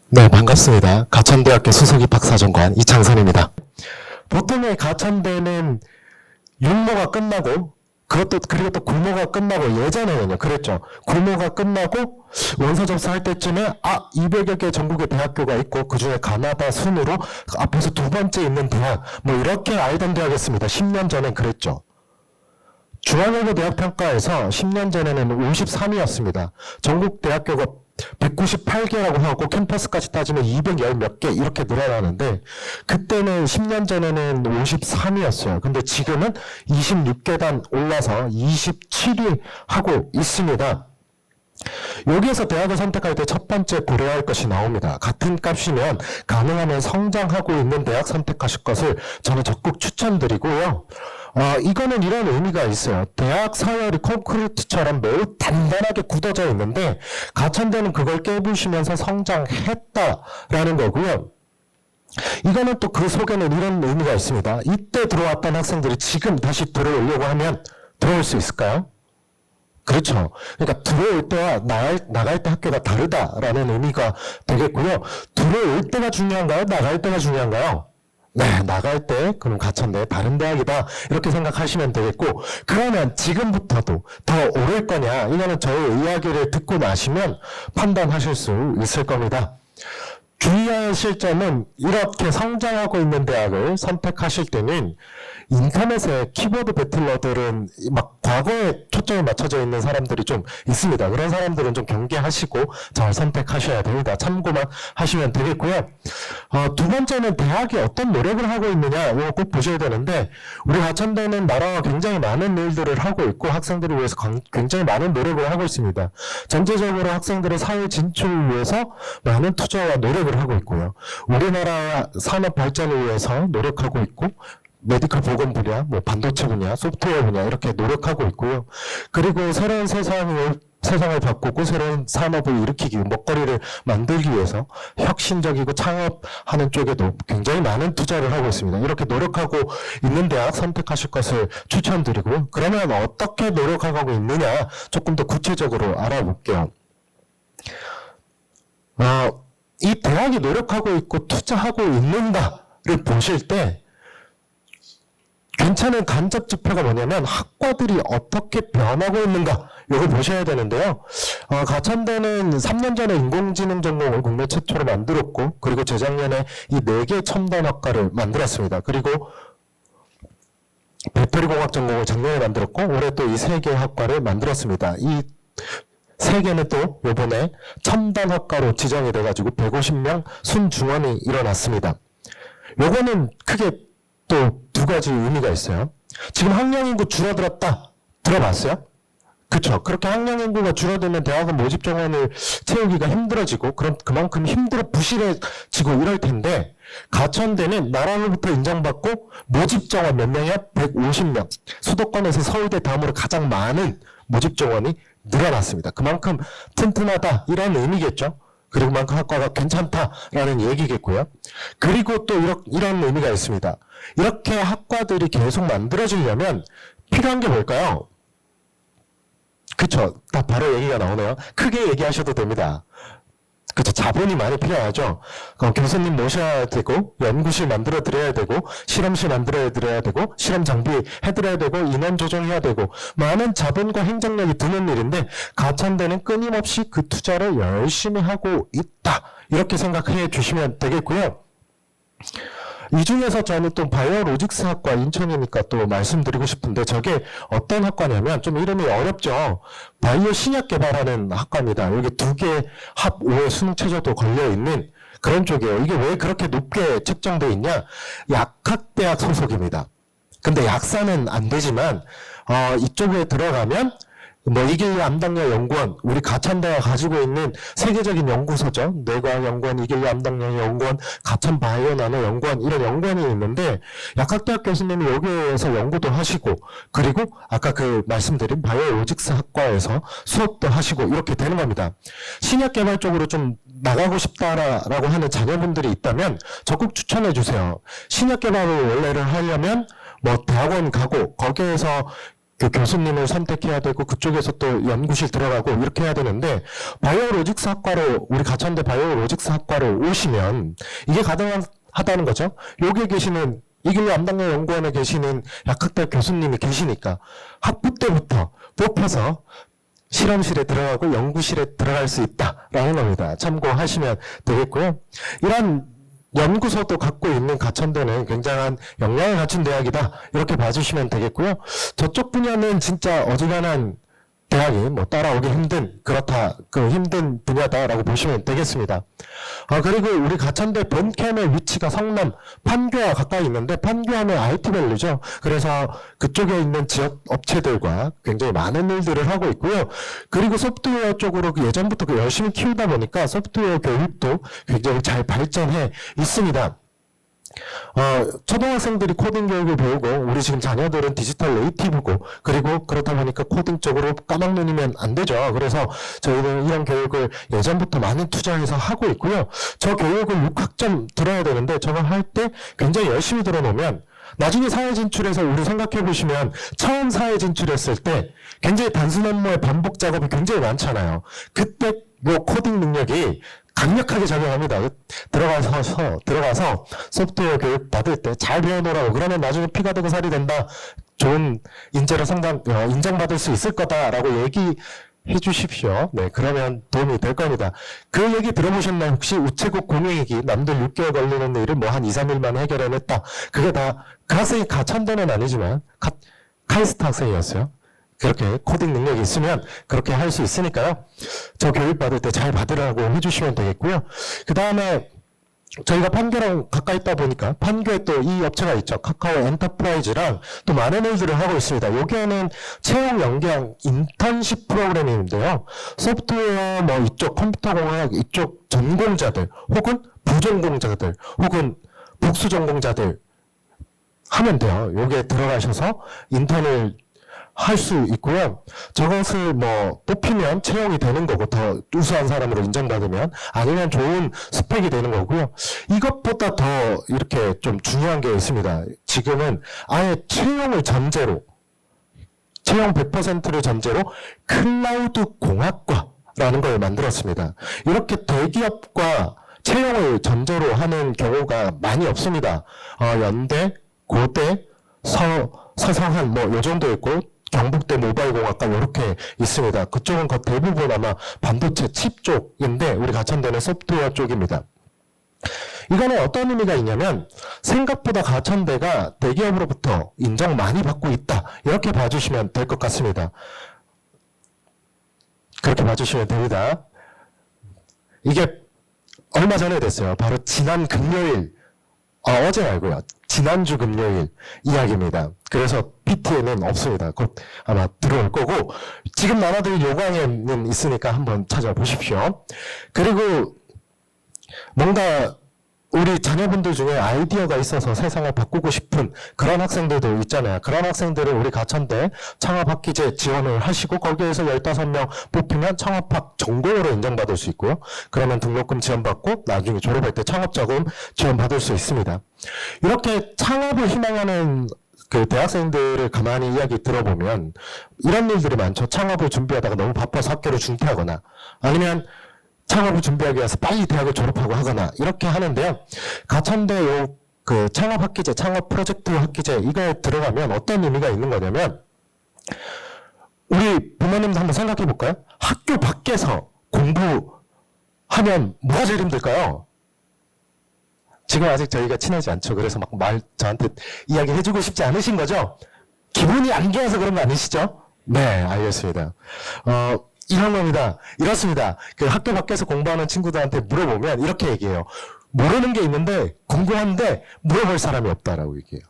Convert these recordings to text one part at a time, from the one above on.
네, 반갑습니다. 가천대학교 수석 입학사정관 이창선입니다. 보통의 가천대는 육모가 끝나고 그리고 또 구모가 끝나고 예전에는요 그랬죠. 구모가 끝나고 원서 접수할 때쯤에 200여 개 전국의 대학교가 있고 그중에 가나다 순으로 앞에서 두 번째 있는 대학 뭐 이렇게 알던 대학이었습니다. 10년 전엔 그랬죠. 중앙여고 대학평가에서 10년 전에는 53위였습니다. 전국 대학교가 198개라고 하고 캠퍼스까지 따지면 210 몇 개 이렇게 늘어나는데 그때는 10년 전에는 53위였어요. 근데 지금은 26계단 올라서 27위 하고 있습니다. 여기에서 대학을 선택할 때 첫 번째 고려할 것이 나옵니다. 같은 값이면 가능하면 성장하고 있는 대학 선택하실 것을 저는 적극 추천드리고요. 이거는 이런 의미가 있어요. 대학 서열이 콘크리트처럼 매우 단단하게 굳어져 있는데 가천대는 그걸 깨부시면서 성장했다라는 거고요. 이거는 또 그 속에는 이런 의미가 있습니다. 이때 들어왔던 학생들이 지금 다시 들어오려고 하면 들어올 수 있을까요? 그렇죠. 그러니까 들어올 때와 나갈 때 학교가 다르다라는 의미가 되겠고요. 들어올 때가 중요한가요? 나갈 때가 중요한가요? 네, 나갈 때 그럼 가천대 다른 대학이다 이렇게 생각하시면 되겠고 그러면 지금부터도 더 오를 거냐 이거는 저의 이야기를 듣고 나시면 판단하실 수 있을 겁니다. 주의하실 점은 이렇게 성장하고 있는 대학을 선택하실 때는 인터넷에 키보드 배틀러들은 막 과거에 초점이 맞춰져 있는 사람들이 좀 있습니다. 그런 사람들은 좀 경계하시고 잘 선택하셔야 됩니다. 참고만 하시면 되겠고요. 두 번째는 대학이 어떤 노력을 하고 있느냐 이거 꼭 보셔야 되는데 우리 가천대는 나라가 굉장히 많은 일들을 하고 있고 학생들을 위해서 굉장히 많은 노력을 하고 있습니다. 전체적으로 학생들의 사회 진출을 위해서 많은 투자와 노력을 하고 있고요. 우리나라 산업 발전을 위해서 노력하고 있고 메디컬 보건 분야, 뭐 반도체 분야, 소프트웨어 분야 이렇게 노력하고 있고요. 그리고 새로운 세상을 바꾸고 새로운 산업을 일으키기, 먹거리를 만들기 위해서 혁신적이고 창업하는 쪽에도 굉장히 많은 투자를 하고 있습니다. 이렇게 노력하고 있는 대학 선택하실 것을 추천드리고요. 그러면 어떻게 노력하고 있느냐 조금 더 구체적으로 알아볼게요. 이 대학이 노력하고 있고 투자하고 있는가를 보실 때 괜찮은 간접 지표가 뭐냐면 학과들이 어떻게 변하고 있는가 이걸 보셔야 되는데요. 가천대는 3년 전에 인공지능 전공을 국내 최초로 만들었고 그리고 재작년에 이 4개 첨단학과를 만들었습니다. 그리고 배터리공학 전공을 작년에 만들었고 올해 또 이 3개 학과를 만들었습니다. 이 3개는 또 이번에 첨단학과로 지정이 돼가지고 150명 순중원이 일어났습니다. 요거는 크게 또 두 가지 의미가 있어요. 지금 학령인구 줄어들었다. 들어봤어요? 그렇죠. 그렇게 학령인구가 줄어들면 대학은 모집 정원을 채우기가 힘들어지고 그럼 그만큼 힘들어 부실해지고 이럴 텐데 가천대는 나라로부터 인정받고 모집 정원 몇 명이야? 150명. 수도권에서 서울대 다음으로 가장 많은 모집 정원이 늘어났습니다. 그만큼 튼튼하다 이런 의미겠죠. 그리고 그만큼 학과가 괜찮다라는 얘기겠고요. 그리고 또 이런 의미가 있습니다. 이렇게 학과들이 계속 만들어지려면 필요한 게 뭘까요? 그쵸. 다 바로 얘기가 나오네요. 크게 얘기하셔도 됩니다. 그쵸. 자본이 많이 필요하죠. 교수님 모셔야 되고, 연구실 만들어 드려야 되고, 실험실 만들어 드려야 되고, 실험 장비 해드려야 되고, 인원 조정해야 되고, 많은 자본과 행정력이 드는 일인데, 가천대는 끊임없이 그 투자를 열심히 하고 있다. 이렇게 생각해 주시면 되겠고요. 이 중에서 저는 또 바이오로직스 학과 인천이니까 또 말씀드리고 싶은데 저게 어떤 학과냐면 좀 이름이 어렵죠. 바이오 신약 개발하는 학과입니다. 여기 2개 합 5회 수능 최저도 걸려있는 그런 쪽이에요. 이게 왜 그렇게 높게 책정되어 있냐? 약학대학 소속입니다. 근데 약사는 안 되지만 이쪽에 들어가면 뭐 이길리 암당뇨 연구원, 우리 가천대가 가지고 있는 세계적인 연구소죠. 뇌과학연구원, 이길리 암당뇨 연구원, 가천바이오나노 연구원 이런 연구원이 있는데 약학대학 교수님이 여기에서 연구도 하시고 그리고 아까 그 말씀드린 바이오로직스 학과에서 수업도 하시고 이렇게 되는 겁니다. 신약 개발 쪽으로 좀 나가고 싶다라고 하는 자녀분들이 있다면 적극 추천해 주세요. 신약 개발을 원래를 하려면 뭐 대학원 가고 거기에서 그 교수님을 선택해야 되고 그쪽에서 또 연구실 들어가고 이렇게 해야 되는데 바이오로직스 학과로 우리 가천대 바이오로직스 학과로 오시면 이게 가능하다는 거죠. 여기 계시는 이길로 암당뇨 연구원에 계시는 약학대 교수님이 계시니까 학부 때부터 뽑혀서 실험실에 들어가고 연구실에 들어갈 수 있다라는 겁니다. 참고하시면 되겠고요. 이런 연구소도 갖고 있는 가천대는 굉장한 역량을 갖춘 대학이다. 이렇게 봐주시면 되겠고요. 저쪽 분야는 진짜 어지간한 대학이 뭐 따라오기 힘든, 그렇다, 그 힘든 분야다라고 보시면 되겠습니다. 그리고 우리 가천대 본캠의 위치가 성남 판교와 가까이 있는데 판교하면 IT밸리죠. 그래서 그쪽에 있는 지역 업체들과 굉장히 많은 일들을 하고 있고요. 그리고 소프트웨어 쪽으로 예전부터 열심히 키우다 보니까 소프트웨어 교육도 굉장히 잘 발전해 있습니다. 초등학생들이 코딩 교육을 배우고 우리 지금 자녀들은 디지털 네이티브고 그리고 그렇다 보니까 코딩 쪽으로 까막눈이면 안 되죠. 그래서 저희는 이런 교육을 예전부터 많은 투자해서 하고 있고요. 저 교육을 6학점 들어야 되는데 저거 할 때 굉장히 열심히 들어놓으면 나중에 사회 진출해서 우리 생각해 보시면 처음 사회 진출했을 때 굉장히 단순 업무의 반복 작업이 굉장히 많잖아요. 그때 뭐 코딩 능력이 강력하게 작용합니다. 들어가서 소프트웨어 교육 받을 때 잘 배워놓으라고. 그러면 나중에 피가 되고 살이 된다. 좋은 인재로 인정받을 수 있을 거다라고 얘기해 주십시오. 네, 그러면 도움이 될 겁니다. 그 얘기 들어보셨나요? 혹시 우체국 공익이 남들 6개월 걸리는 일을 뭐 한 2, 3일 만에 해결해냈다. 그게 다 그 학생이 가천대는 아니지만 카이스트 학생이었어요. 그렇게 코딩 능력이 있으면 그렇게 할 수 있으니까요. 저 교육 받을 때 잘 받으라고 해주시면 되겠고요. 그 다음에 저희가 판교랑 가까이 있다 보니까 판교에 또 이 업체가 있죠. 카카오 엔터프라이즈랑 또 많은 일들을 하고 있습니다. 여기에는 채용 연계형 인턴십 프로그램인데요. 소프트웨어 뭐 이쪽 컴퓨터공학 이쪽 전공자들 혹은 부전공자들 혹은 복수전공자들 하면 돼요. 여기에 들어가셔서 인턴을 할 수 있고요. 저것을 뭐 뽑히면 채용이 되는 거고 더 우수한 사람으로 인정받으면 아니면 좋은 스펙이 되는 거고요. 이것보다 더 이렇게 좀 중요한 게 있습니다. 지금은 아예 채용을 전제로 채용 100%를 전제로 클라우드 공학과라는 걸 만들었습니다. 이렇게 대기업과 채용을 전제로 하는 경우가 많이 없습니다. 연대, 고대, 서성한 뭐 요 정도 있고 경북대 모바일공학과 이렇게 있습니다. 그쪽은 대부분 아마 반도체 칩 쪽인데 우리 가천대는 소프트웨어 쪽입니다. 이거는 어떤 의미가 있냐면 생각보다 가천대가 대기업으로부터 인정 많이 받고 있다. 이렇게 봐주시면 될 것 같습니다. 그렇게 봐주시면 됩니다. 이게 얼마 전에 됐어요. 바로 지난 금요일, 어제 말고요. 지난주 금요일 이야기입니다. 그래서 PT에는 없습니다. 곧 아마 들어올 거고 지금 나눠드릴 요강에는 있으니까 한번 찾아보십시오. 그리고 뭔가 우리 자녀분들 중에 아이디어가 있어서 세상을 바꾸고 싶은 그런 학생들도 있잖아요. 그런 학생들을 우리 가천대 창업학기제 지원을 하시고 거기에서 15명 뽑히면 창업학 전공으로 인정받을 수 있고요. 그러면 등록금 지원받고 나중에 졸업할 때 창업자금 지원받을 수 있습니다. 이렇게 창업을 희망하는 그 대학생들을 가만히 이야기 들어보면 이런 일들이 많죠. 창업을 준비하다가 너무 바빠서 학교를 중퇴하거나 아니면 창업을 준비하기 위해서 빨리 대학을 졸업하고 하거나 이렇게 하는데요. 가천대 그 창업 학기제, 창업 프로젝트 학기제 이거에 들어가면 어떤 의미가 있는 거냐면 우리 부모님도 한번 생각해 볼까요? 학교 밖에서 공부하면 뭐가 제일 힘들까요? 지금 아직 저희가 친하지 않죠. 그래서 막 저한테 이야기 해주고 싶지 않으신 거죠? 기분이 안 좋아서 그런 거 아니시죠? 네, 알겠습니다. 이런 겁니다. 이렇습니다. 그 학교 밖에서 공부하는 친구들한테 물어보면 이렇게 얘기해요. 모르는 게 있는데 궁금한데 물어볼 사람이 없다라고 얘기해요.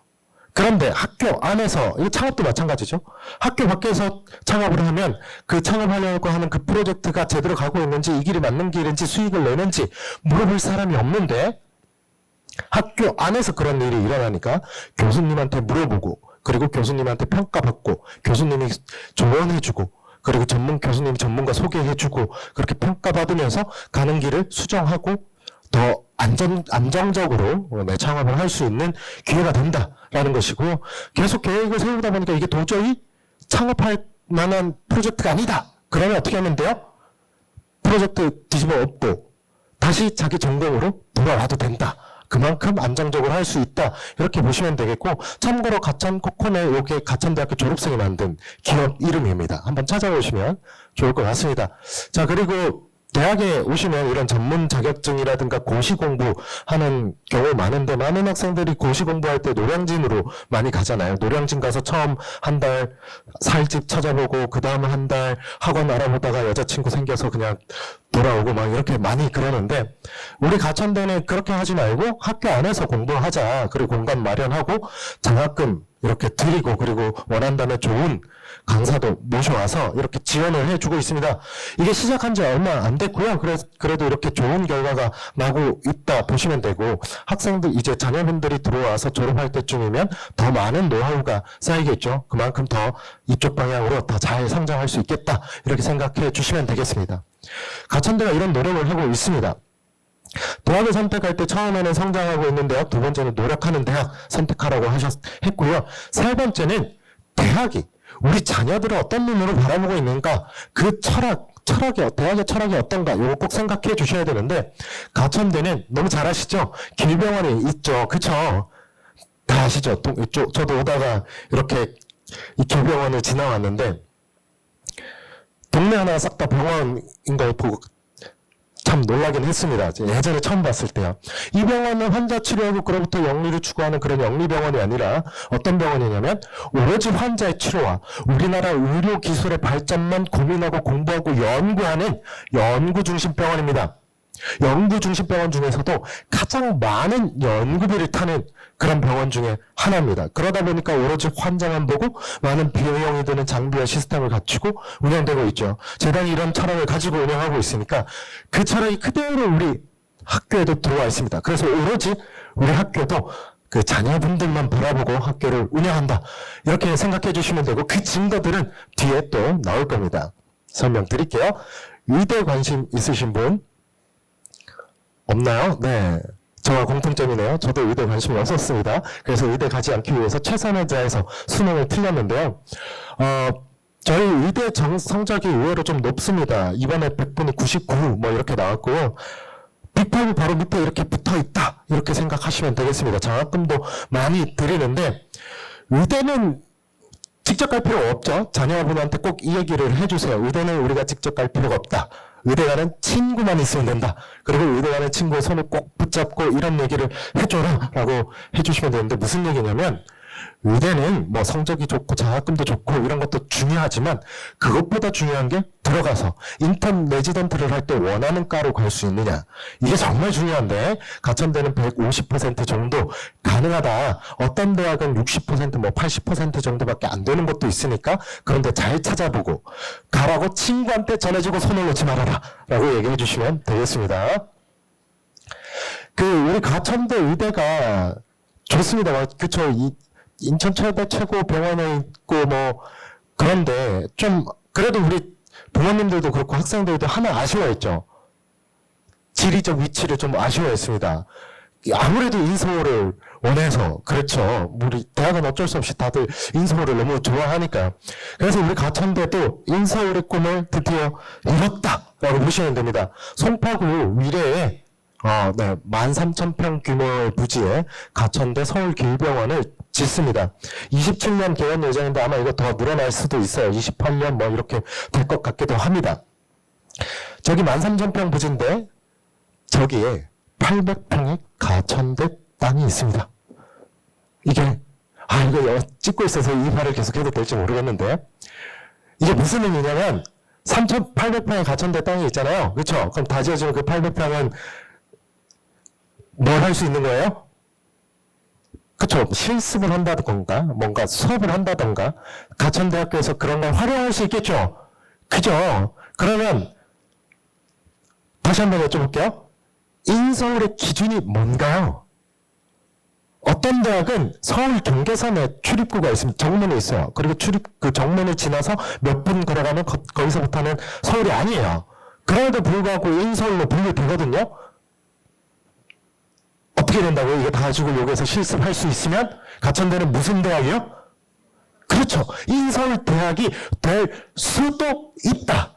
그런데 학교 안에서, 이거 창업도 마찬가지죠. 학교 밖에서 창업을 하면 그 창업하려고 하는 그 프로젝트가 제대로 가고 있는지 이 길이 맞는 길인지 수익을 내는지 물어볼 사람이 없는데 학교 안에서 그런 일이 일어나니까 교수님한테 물어보고 그리고 교수님한테 평가받고 교수님이 조언해주고 그리고 교수님이 전문가 소개해주고 그렇게 평가받으면서 가는 길을 수정하고 더 안정적으로 창업을 할 수 있는 기회가 된다라는 것이고요. 계속 계획을 세우다 보니까 이게 도저히 창업할 만한 프로젝트가 아니다. 그러면 어떻게 하면 돼요? 프로젝트 뒤집어 엎고 다시 자기 전공으로 돌아와도 된다. 그만큼 안정적으로 할 수 있다. 이렇게 보시면 되겠고, 참고로 가천 코코네 이게 가천대학교 졸업생이 만든 기업 이름입니다. 한번 찾아보시면 좋을 것 같습니다. 자, 그리고 대학에 오시면 이런 전문 자격증이라든가 고시 공부하는 경우 많은데, 많은 학생들이 고시 공부할 때 노량진으로 많이 가잖아요. 노량진 가서 처음 한 달 살집 찾아보고 그 다음 한 달 학원 알아보다가 여자친구 생겨서 그냥 돌아오고 막 이렇게 많이 그러는데, 우리 가천대는 그렇게 하지 말고 학교 안에서 공부하자. 그리고 공간 마련하고 장학금 이렇게 드리고, 그리고 원한다면 좋은 강사도 모셔와서 이렇게 지원을 해주고 있습니다. 이게 시작한 지 얼마 안 됐고요. 그래도 이렇게 좋은 결과가 나고 있다 보시면 되고, 학생들 이제 자녀분들이 들어와서 졸업할 때쯤이면 더 많은 노하우가 쌓이겠죠. 그만큼 더 이쪽 방향으로 더 잘 성장할 수 있겠다. 이렇게 생각해 주시면 되겠습니다. 가천대가 이런 노력을 하고 있습니다. 대학을 선택할 때 처음에는 성장하고 있는 대학, 두 번째는 노력하는 대학 선택하라고 했고요. 세 번째는 대학이 우리 자녀들을 어떤 눈으로 바라보고 있는가, 그 대학의 철학이 어떤가, 이거 꼭 생각해 주셔야 되는데, 가천대는 너무 잘 아시죠? 길병원이 있죠. 그쵸? 다 아시죠? 저도 오다가 이렇게 이 길병원을 지나왔는데, 동네 하나 싹 다 병원인 걸 보고 참 놀라긴 했습니다. 예전에 처음 봤을 때요. 이 병원은 환자 치료하고 그로부터 영리를 추구하는 그런 영리병원이 아니라 어떤 병원이냐면 오로지 환자의 치료와 우리나라 의료기술의 발전만 고민하고 공부하고 연구하는 연구중심 병원입니다. 연구중심 병원 중에서도 가장 많은 연구비를 타는 그런 병원 중에 하나입니다. 그러다 보니까 오로지 환자만 보고 많은 비용이 드는 장비와 시스템을 갖추고 운영되고 있죠. 재단이 이런 철학을 가지고 운영하고 있으니까 그 철학이 그대로 우리 학교에도 들어와 있습니다. 그래서 오로지 우리 학교도 그 자녀분들만 바라보고 학교를 운영한다. 이렇게 생각해 주시면 되고, 그 증거들은 뒤에 또 나올 겁니다. 설명드릴게요. 의대 관심 있으신 분? 없나요? 네. 저와 공통점이네요. 저도 의대 관심이 없었습니다. 그래서 의대 가지 않기 위해서 최선을 다해서 수능을 틀렸는데요. 저희 의대 성적이 의외로 좀 높습니다. 이번에 100분이 99 뭐 이렇게 나왔고요. 빅5 바로 밑에 이렇게 붙어 있다. 이렇게 생각하시면 되겠습니다. 장학금도 많이 드리는데, 의대는 직접 갈 필요 없죠. 자녀분한테 꼭 이 얘기를 해주세요. 의대는 우리가 직접 갈 필요가 없다. 의대 가는 친구만 있으면 된다. 그리고 의대 가는 친구의 손을 꼭 붙잡고 이런 얘기를 해줘라 라고 해주시면 되는데, 무슨 얘기냐면, 의대는 뭐 성적이 좋고 장학금도 좋고 이런 것도 중요하지만, 그것보다 중요한 게 들어가서 인턴 레지던트를 할 때 원하는 과로 갈 수 있느냐. 이게 정말 중요한데, 가천대는 150% 정도 가능하다. 어떤 대학은 60% 뭐 80% 정도밖에 안 되는 것도 있으니까, 그런데 잘 찾아보고 가라고 친구한테 전해주고 손을 놓지 말아라 라고 얘기해 주시면 되겠습니다. 우리 가천대 의대가 좋습니다. 그쵸? 인천 최대 최고 병원에 있고 뭐, 그런데 좀 그래도 우리 부모님들도 그렇고 학생들도 하나 아쉬워했죠. 지리적 위치를 좀 아쉬워했습니다. 아무래도 인서울을 원해서, 그렇죠. 우리 대학은 어쩔 수 없이 다들 인서울을 너무 좋아하니까. 그래서 우리 가천대도 인서울의 꿈을 드디어 이뤘다라고 보시면 됩니다. 송파구 위례에 13,000평 규모의 부지에 가천대 서울길병원을 짓습니다. 27년 개원 예정인데 아마 이거 더 늘어날 수도 있어요. 28년 뭐 이렇게 될 것 같기도 합니다. 저기 13,000평 부지인데 저기에 800평의 가천대 땅이 있습니다. 이게 이거 찍고 있어서 이 말을 계속해도 될지 모르겠는데, 이게 무슨 의미냐면 3,800평의 가천대 땅이 있잖아요. 그렇죠? 그럼 다 지어지면 그 800평은 뭘 할 수 있는 거예요? 그쵸. 실습을 한다던가, 뭔가 수업을 한다던가, 가천대학교에서 그런 걸 활용할 수 있겠죠? 그죠? 그러면, 다시 한번 여쭤볼게요. 인서울의 기준이 뭔가요? 어떤 대학은 서울 경계선에 출입구가 있습니다. 정문에 있어요. 그리고 그 정문을 지나서 몇 분 걸어가면 거기서부터는 서울이 아니에요. 그럼에도 불구하고 인서울로 분류되거든요? 어떻게 된다고요? 이거 다 가지고 여기서 실습할 수 있으면? 가천대는 무슨 대학이요? 그렇죠. 인서울대학이 될 수도 있다.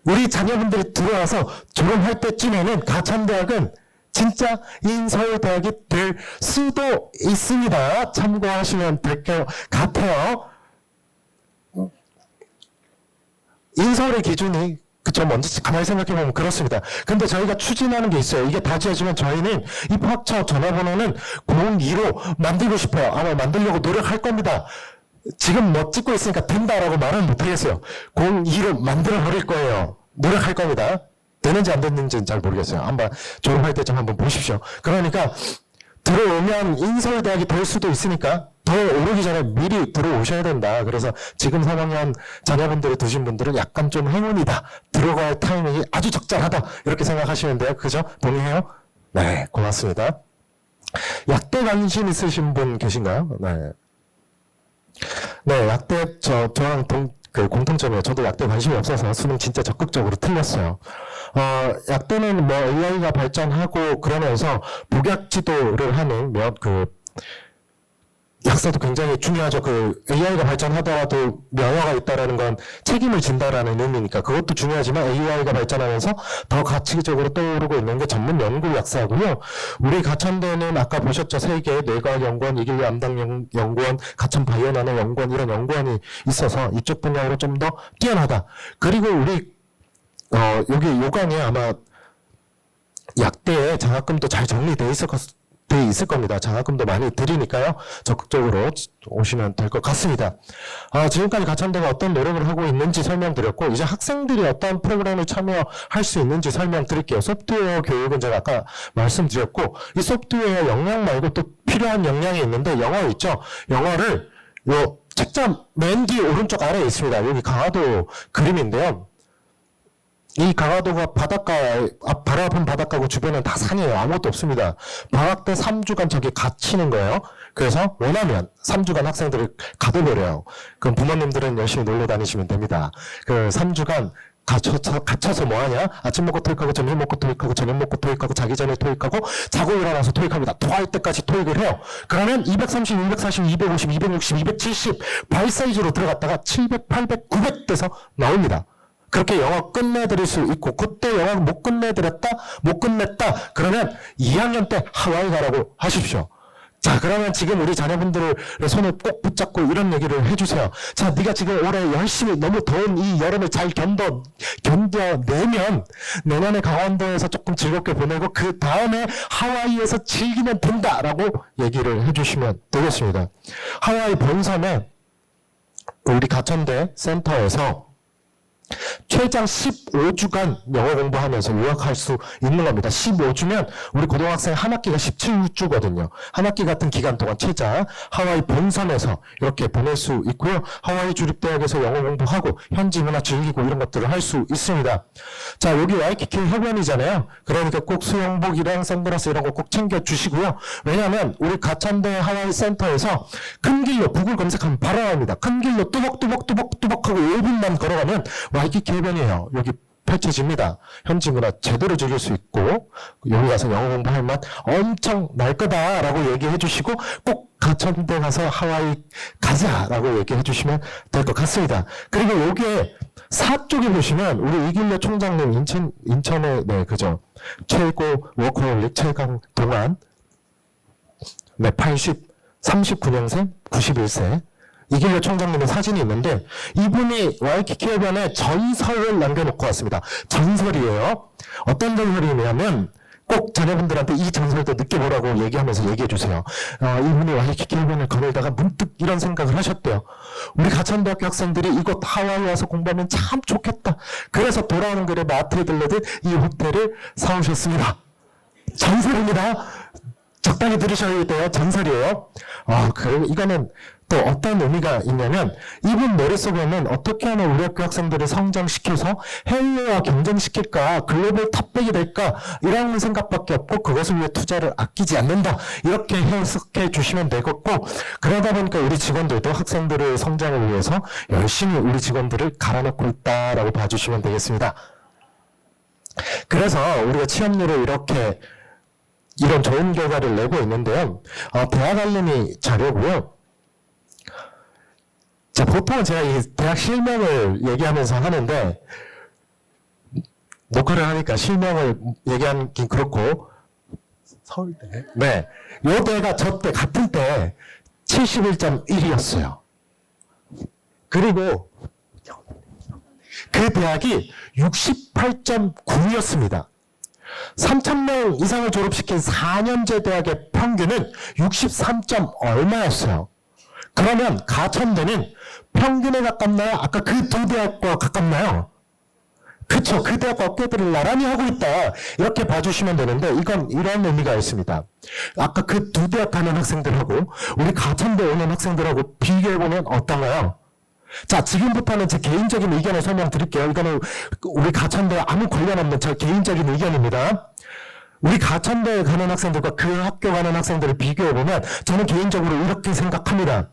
우리 자녀분들이 들어와서 졸업할 때쯤에는 가천대학은 진짜 인서울대학이 될 수도 있습니다. 참고하시면 될 것 같아요. 인서울의 기준이 그쵸, 먼저 가만히 생각해보면 그렇습니다. 근데 저희가 추진하는 게 있어요. 이게 다 지어지면 저희는 입학처 전화번호는 02로 만들고 싶어요. 아마 만들려고 노력할 겁니다. 지금 뭐 찍고 있으니까 된다라고 말은 못하겠어요. 02로 만들어버릴 거예요. 노력할 겁니다. 되는지 안 되는지는 잘 모르겠어요. 한번 졸업할 때쯤 한번 보십시오. 그러니까 들어오면 인서울대학이 될 수도 있으니까 더 오르기 전에 미리 들어오셔야 된다. 그래서 지금 3학년 자녀분들이 두신 분들은 약간 좀 행운이다. 들어갈 타이밍이 아주 적절하다. 이렇게 생각하시면 돼요. 그죠? 동의해요? 네, 고맙습니다. 약대 관심 있으신 분 계신가요? 네. 네, 약대, 저랑 공통점이에요. 저도 약대 관심이 없어서 수능 진짜 적극적으로 틀렸어요. 약대는 뭐 AI가 발전하고 그러면서 복약 지도를 하는 약사도 굉장히 중요하죠. AI가 발전하더라도 명예가 있다라는 건 책임을 진다라는 의미니까 그것도 중요하지만 AI가 발전하면서 더 가치적으로 떠오르고 있는 게 전문 연구 약사고요. 우리 가천대는 아까 보셨죠. 세계 뇌과학연구원, 이길래 암당연구원, 가천 바이오나노 연구원 이런 연구원이 있어서 이쪽 분야로 좀 더 뛰어나다. 그리고 우리 여기 요강에 아마 약대에 장학금도 잘 정리되어 있을 겁니다. 장학금도 많이 드리니까요. 적극적으로 오시면 될 것 같습니다. 지금까지 가천대가 어떤 노력을 하고 있는지 설명드렸고 이제 학생들이 어떤 프로그램에 참여할 수 있는지 설명드릴게요. 소프트웨어 교육은 제가 아까 말씀드렸고 이 소프트웨어 역량 말고 또 필요한 역량이 있는데 영어 있죠. 영어를 요 책장 맨 뒤 오른쪽 아래에 있습니다. 여기 강화도 그림인데요. 이 강화도가 바로 앞은 바닷가고 주변은 다 산이에요. 아무것도 없습니다. 방학 때 3주간 저기 갇히는 거예요. 그래서 원하면 3주간 학생들을 가둬버려요. 그럼 부모님들은 열심히 놀러 다니시면 됩니다. 3주간 갇혀서 뭐 하냐? 아침 먹고 토익하고, 점심 먹고 토익하고, 저녁 먹고 토익하고, 자기 전에 토익하고, 자고 일어나서 토익합니다. 토할 때까지 토익을 해요. 그러면 230, 240, 250, 260, 270 발사이즈로 들어갔다가 700, 800, 900 돼서 나옵니다. 그렇게 영어 끝내드릴 수 있고 그때 영어 못 끝냈다 그러면 2학년 때 하와이 가라고 하십시오. 자, 그러면 지금 우리 자녀분들의 손을 꼭 붙잡고 이런 얘기를 해주세요. 자, 네가 지금 올해 열심히 너무 더운 이 여름을 잘 견뎌내면 내년에 강원도에서 조금 즐겁게 보내고 그 다음에 하와이에서 즐기면 된다라고 얘기를 해주시면 되겠습니다. 하와이 본섬에 우리 가천대 센터에서 최장 15주간 영어 공부하면서 유학할 수 있는 겁니다. 15주면 우리 고등학생 한 학기가 17주거든요. 한 학기 같은 기간 동안 최장 하와이 본섬에서 이렇게 보낼 수 있고요. 하와이 주립대학에서 영어 공부하고 현지 문화 즐기고 이런 것들을 할 수 있습니다. 자, 여기 와이키키 해변이잖아요. 그러니까 꼭 수영복이랑 선글라스 이런 거 꼭 챙겨주시고요. 왜냐하면 우리 가천대 하와이 센터에서 큰 길로 구글 검색하면 바로 나옵니다. 큰 길로 뚜벅뚜벅 하고 5분만 걸어가면 와이키키 해변이에요. 여기 펼쳐집니다. 현지 문화 제대로 즐길 수 있고 여기 가서 영어 공부할 맛 엄청 날 거다라고 얘기해 주시고 꼭 가천대 가서 하와이 가자라고 얘기해 주시면 될 것 같습니다. 그리고 여기에 사쪽에 보시면 우리 이길래 총장님 인천의 네 그죠 최고 워커홀릭 최강 동안 네 39년생 91세 이길래 총장님의 사진이 있는데 이분이 와이키키 해변에 전설을 남겨놓고 왔습니다. 전설이에요. 어떤 전설이냐면 꼭 자녀분들한테 이 전설도 느껴보라고 얘기하면서 얘기해 주세요. 이분이 와이키키 해변을 거닐다가 문득 이런 생각을 하셨대요. 우리 가천대학교 학생들이 이곳 하와이 와서 공부하면 참 좋겠다. 그래서 돌아오는 길에 마트에 들르듯 이 호텔을 사오셨습니다. 전설입니다. 적당히 들으셔야 돼요. 전설이에요. 그리고 이거는 또 어떤 의미가 있냐면 이분 머릿속에는 어떻게 하면 우리 학교 학생들을 성장시켜서 해외와 경쟁시킬까 글로벌 탑백이 될까 이런 생각밖에 없고 그것을 위해 투자를 아끼지 않는다 이렇게 해석해 주시면 되겠고 그러다 보니까 우리 직원들도 학생들의 성장을 위해서 열심히 우리 직원들을 갈아놓고 있다라고 봐주시면 되겠습니다. 그래서 우리가 취업률을 이런 좋은 결과를 내고 있는데요. 대학 알림이 자료고요. 자, 보통은 제가 이 대학 실명을 얘기하면서 하는데, 녹화를 하니까 실명을 얘기하긴 그렇고, 서울대. 네. 요 대가 저 때, 같은 때 71.1이었어요. 그리고 그 대학이 68.9였습니다. 3,000명 이상을 졸업시킨 4년제 대학의 평균은 63. 얼마였어요. 그러면 가천대는 평균에 가깝나요? 아까 그 두 대학과 가깝나요? 그쵸. 그 대학과 어깨들을 나란히 하고 있다. 이렇게 봐주시면 되는데, 이건 이런 의미가 있습니다. 아까 그 두 대학 가는 학생들하고, 우리 가천대 오는 학생들하고 비교해보면 어떤가요? 자, 지금부터는 제 개인적인 의견을 설명드릴게요. 이거는 우리 가천대와 아무 관련 없는 제 개인적인 의견입니다. 우리 가천대에 가는 학생들과 그 학교 가는 학생들을 비교해보면 저는 개인적으로 이렇게 생각합니다.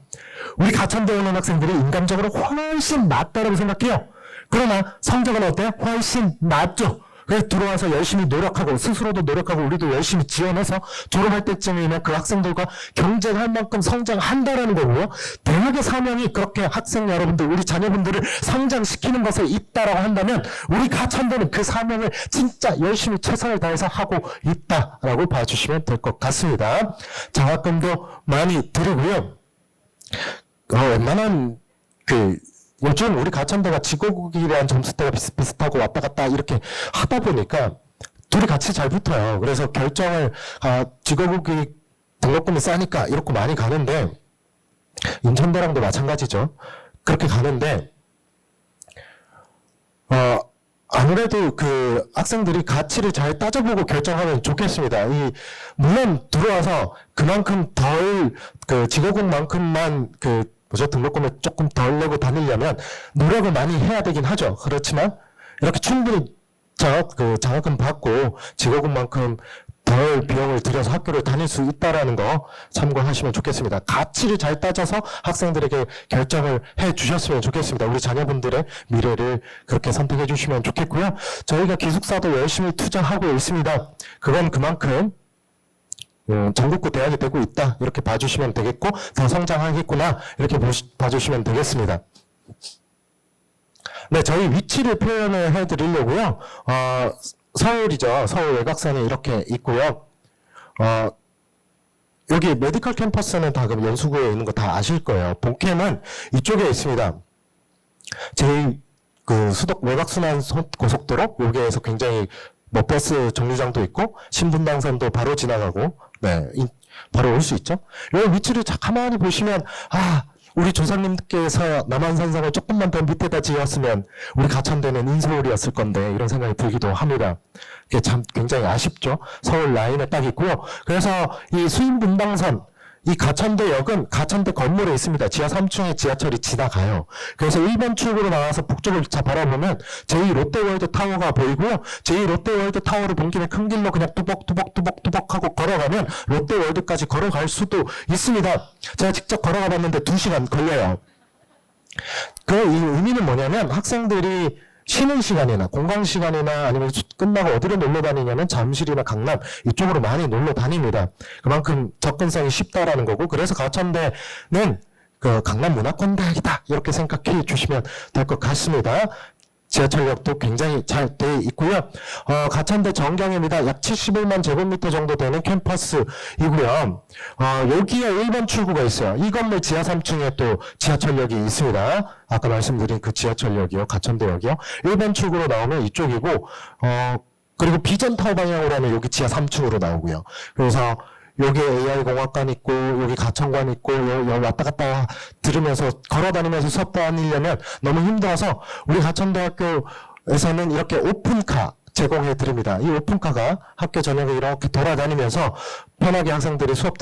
우리 가천대에 오는 학생들이 인간적으로 훨씬 낫다고 생각해요. 그러나 성적은 어때요? 훨씬 낫죠. 그래서 들어와서 열심히 노력하고 스스로도 노력하고 우리도 열심히 지원해서 졸업할 때쯤이면 그 학생들과 경쟁할 만큼 성장한다라는 거고요. 대학의 사명이 그렇게 학생 여러분들, 우리 자녀분들을 성장시키는 것에 있다라고 한다면 우리 가천대는 그 사명을 진짜 열심히 최선을 다해서 하고 있다라고 봐주시면 될 것 같습니다. 장학금도 많이 드리고요. 웬만한 요즘 우리 가천대가 지고국에 대한 점수대가 비슷비슷하고 왔다 갔다 이렇게 하다 보니까 둘이 같이 잘 붙어요. 그래서 결정을, 지고국이 등록금이 싸니까 이렇게 많이 가는데, 인천대랑도 마찬가지죠. 그렇게 가는데, 아무래도 그 학생들이 가치를 잘 따져보고 결정하면 좋겠습니다. 물론 들어와서 그만큼 덜, 지고국만큼만 등록금을 조금 덜 내고 다니려면 노력을 많이 해야 되긴 하죠. 그렇지만 이렇게 충분히 장학금 받고 지고금만큼 덜 비용을 들여서 학교를 다닐 수 있다라는 거 참고하시면 좋겠습니다. 가치를 잘 따져서 학생들에게 결정을 해 주셨으면 좋겠습니다. 우리 자녀분들의 미래를 그렇게 선택해 주시면 좋겠고요. 저희가 기숙사도 열심히 투자하고 있습니다. 그건 그만큼 전국구 대학이 되고 있다. 이렇게 봐주시면 되겠고, 더 성장하겠구나. 이렇게 봐주시면 되겠습니다. 네, 저희 위치를 표현을 해드리려고요. 서울이죠. 서울 외곽선이 이렇게 있고요. 여기 메디컬 캠퍼스는 다 그럼 연수구에 있는 거 다 아실 거예요. 본캠은 이쪽에 있습니다. 수덕 외곽순환 고속도로, 여기에서 굉장히 버스 정류장도 있고, 신분당선도 바로 지나가고, 네, 바로 올 수 있죠. 이 위치를 가만히 보시면, 우리 조상님께서 남한산성을 조금만 더 밑에다 지었으면 우리 가천대는 인서울이었을 건데, 이런 생각이 들기도 합니다. 이게 참 굉장히 아쉽죠. 서울 라인에 딱 있고요. 그래서 이 수인분당선, 이 가천대역은 가천대 건물에 있습니다. 지하 3층에 지하철이 지나가요. 그래서 1번 출구로 나와서 북쪽을 바라보면 제2롯데월드 타워가 보이고요. 제2롯데월드 타워를 본 김에 큰 길로 그냥 뚜벅뚜벅 하고 걸어가면 롯데월드까지 걸어갈 수도 있습니다. 제가 직접 걸어가 봤는데 2시간 걸려요. 이 의미는 뭐냐면 학생들이 쉬는 시간이나 공강 시간이나 아니면 끝나고 어디로 놀러 다니냐면 잠실이나 강남 이쪽으로 많이 놀러 다닙니다. 그만큼 접근성이 쉽다라는 거고, 그래서 가천대는 강남 문화권대학이다 이렇게 생각해 주시면 될 것 같습니다. 지하철역도 굉장히 잘 돼 있고요. 가천대 정경입니다. 약 71만 제곱미터 정도 되는 캠퍼스이고요. 여기에 1번 출구가 있어요. 이 건물 지하 3층에 또 지하철역이 있습니다. 아까 말씀드린 그 지하철역이요. 가천대역이요. 1번 출구로 나오면 이쪽이고, 그리고 비전타워 방향으로 하면 여기 지하 3층으로 나오고요. 그래서 여기 AI공학관 있고, 여기 가천관 있고, 여기 왔다 갔다 들으면서, 걸어다니면서 수업 다니려면 너무 힘들어서, 우리 가천대학교에서는 이렇게 오픈카 제공해 드립니다. 이 오픈카가 학교 전역에 이렇게 돌아다니면서 편하게 학생들이 수업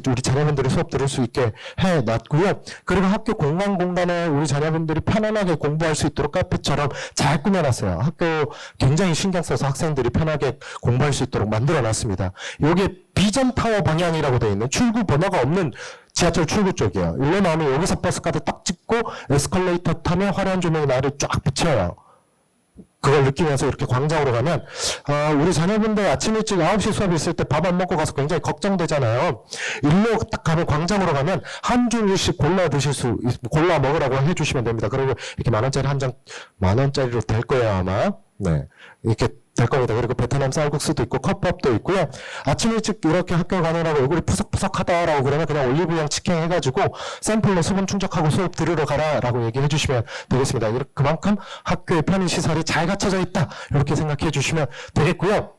우리 자녀분들이 수업 들을 수 있게 해 놨고요. 그리고 학교 공간 공간에 우리 자녀분들이 편안하게 공부할 수 있도록 카페처럼 잘 꾸며놨어요. 학교 굉장히 신경 써서 학생들이 편하게 공부할 수 있도록 만들어 놨습니다. 여기에 비전타워 방향이라고 되어 있는 출구 번호가 없는 지하철 출구 쪽이에요. 일로 나오면 여기서 버스카드 딱 찍고 에스컬레이터 타면 화려한 조명이 나를 쫙 비춰요. 그걸 느끼면서 이렇게 광장으로 가면, 우리 자녀분들 아침 일찍 9시 수업이 있을 때 밥 안 먹고 가서 굉장히 걱정되잖아요. 일로 딱 가면, 광장으로 가면 한 줄씩 골라 먹으라고 해주시면 됩니다. 그리고 이렇게 10,000원짜리 한 장, 10,000원짜리로 될 거예요, 아마. 네. 이렇게 될 겁니다. 그리고 베트남 쌀국수도 있고 컵밥도 있고요. 아침 일찍 이렇게 학교 가느라고 얼굴이 푸석푸석하다라고 그러면 그냥 올리브영 치킨 해가지고 샘플로 수분 충족하고 수업 들으러 가라라고 얘기해 주시면 되겠습니다. 그만큼 학교의 편의시설이 잘 갖춰져 있다. 이렇게 생각해 주시면 되겠고요.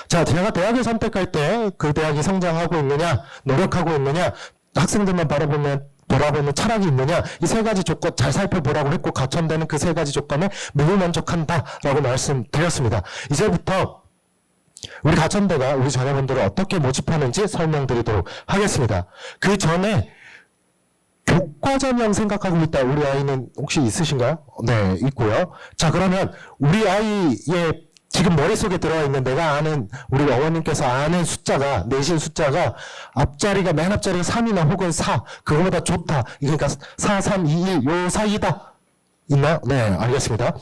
자, 제가 대학을 선택할 때 그 대학이 성장하고 있느냐, 노력하고 있느냐, 학생들만 바라보는 철학이 있느냐, 이 세 가지 조건 잘 살펴보라고 했고, 가천대는 그 세 가지 조건에 매우 만족한다라고 말씀드렸습니다. 이제부터 우리 가천대가 우리 자녀분들을 어떻게 모집하는지 설명드리도록 하겠습니다. 그 전에 교과 전형 생각하고 있다. 우리 아이는 혹시 있으신가요? 네, 있고요. 자, 그러면 우리 아이의 지금 머릿속에 들어와 있는 내가 아는, 우리 어머님께서 아는 숫자가, 내신 숫자가 앞자리가, 맨 앞자리가 3이나 혹은 4, 그거보다 좋다. 그러니까 4, 3, 2, 1, 요 사이다. 있나요? 네, 알겠습니다.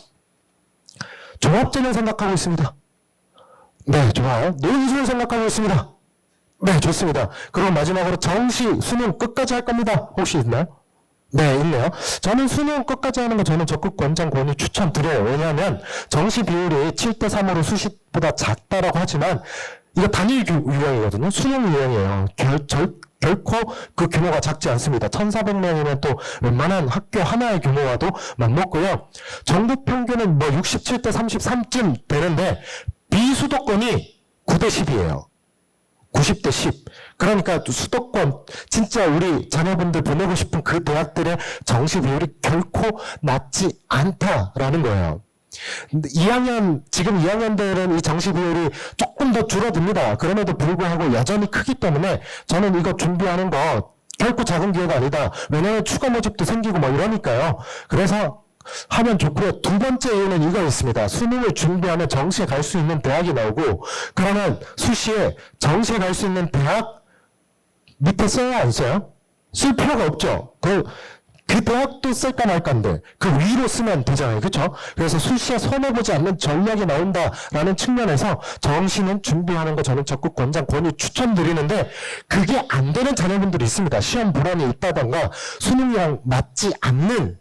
종합전형 생각하고 있습니다. 네, 좋아요. 논술 생각하고 있습니다. 네, 좋습니다. 그럼 마지막으로 정시, 수능 끝까지 할 겁니다. 혹시 있나요? 네, 있네요. 저는 수능 끝까지 하는 거 저는 적극 권장 권유 추천드려요. 왜냐하면 정시 비율이 7대3으로 수시보다 작다라고 하지만 이거 단일 유형이거든요. 수능 유형이에요. 결코 그 규모가 작지 않습니다. 1,400명이면 또 웬만한 학교 하나의 규모와도 맞먹고요. 전국 평균은 뭐 67대 33쯤 되는데 비수도권이 9대 10이에요. 90대 10. 그러니까 수도권, 진짜 우리 자녀분들 보내고 싶은 그 대학들의 정시 비율이 결코 낮지 않다라는 거예요. 지금 2학년들은 이 정시 비율이 조금 더 줄어듭니다. 그럼에도 불구하고 여전히 크기 때문에 저는 이거 준비하는 거 결코 작은 기회가 아니다. 왜냐하면 추가 모집도 생기고 뭐 이러니까요. 그래서 하면 좋고요. 두 번째 이유는 이거 있습니다. 수능을 준비하면 정시에 갈 수 있는 대학이 나오고, 그러면 수시에 정시에 갈 수 있는 대학 밑에 써야 안 써요? 쓸 필요가 없죠. 그 대학도 쓸까 말까인데 그 위로 쓰면 되잖아요. 그렇죠? 그래서 수시에 손해보지 않는 전략이 나온다라는 측면에서 정시는 준비하는 거 저는 적극 권장 권유 추천드리는데, 그게 안 되는 자녀분들이 있습니다. 시험 불안이 있다던가 수능이랑 맞지 않는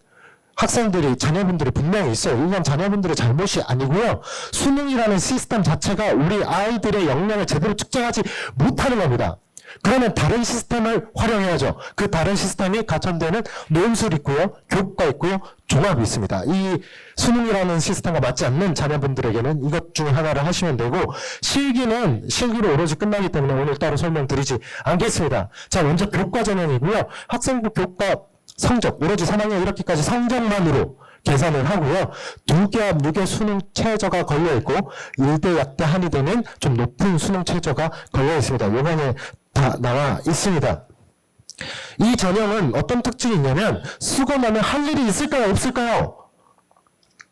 자녀분들이 분명히 있어요. 이건 자녀분들의 잘못이 아니고요. 수능이라는 시스템 자체가 우리 아이들의 역량을 제대로 측정하지 못하는 겁니다. 그러면 다른 시스템을 활용해야죠. 그 다른 시스템이 가천대는 논술 있고요, 교과 있고요, 종합이 있습니다. 이 수능이라는 시스템과 맞지 않는 자녀분들에게는 이것 중에 하나를 하시면 되고, 실기로 오로지 끝나기 때문에 오늘 따로 설명드리지 않겠습니다. 자, 먼저 교과 전형이고요. 학생부 교과 성적, 오로지 3학년 1학기까지 성적만으로 계산을 하고요. 2개합 6개 수능 최저가 걸려있고 1대 약대 한이 되는 좀 높은 수능 최저가 걸려있습니다. 요번에 다 나와 있습니다. 이 전형은 어떤 특징이 있냐면, 쓰고 나면 할 일이 있을까요? 없을까요?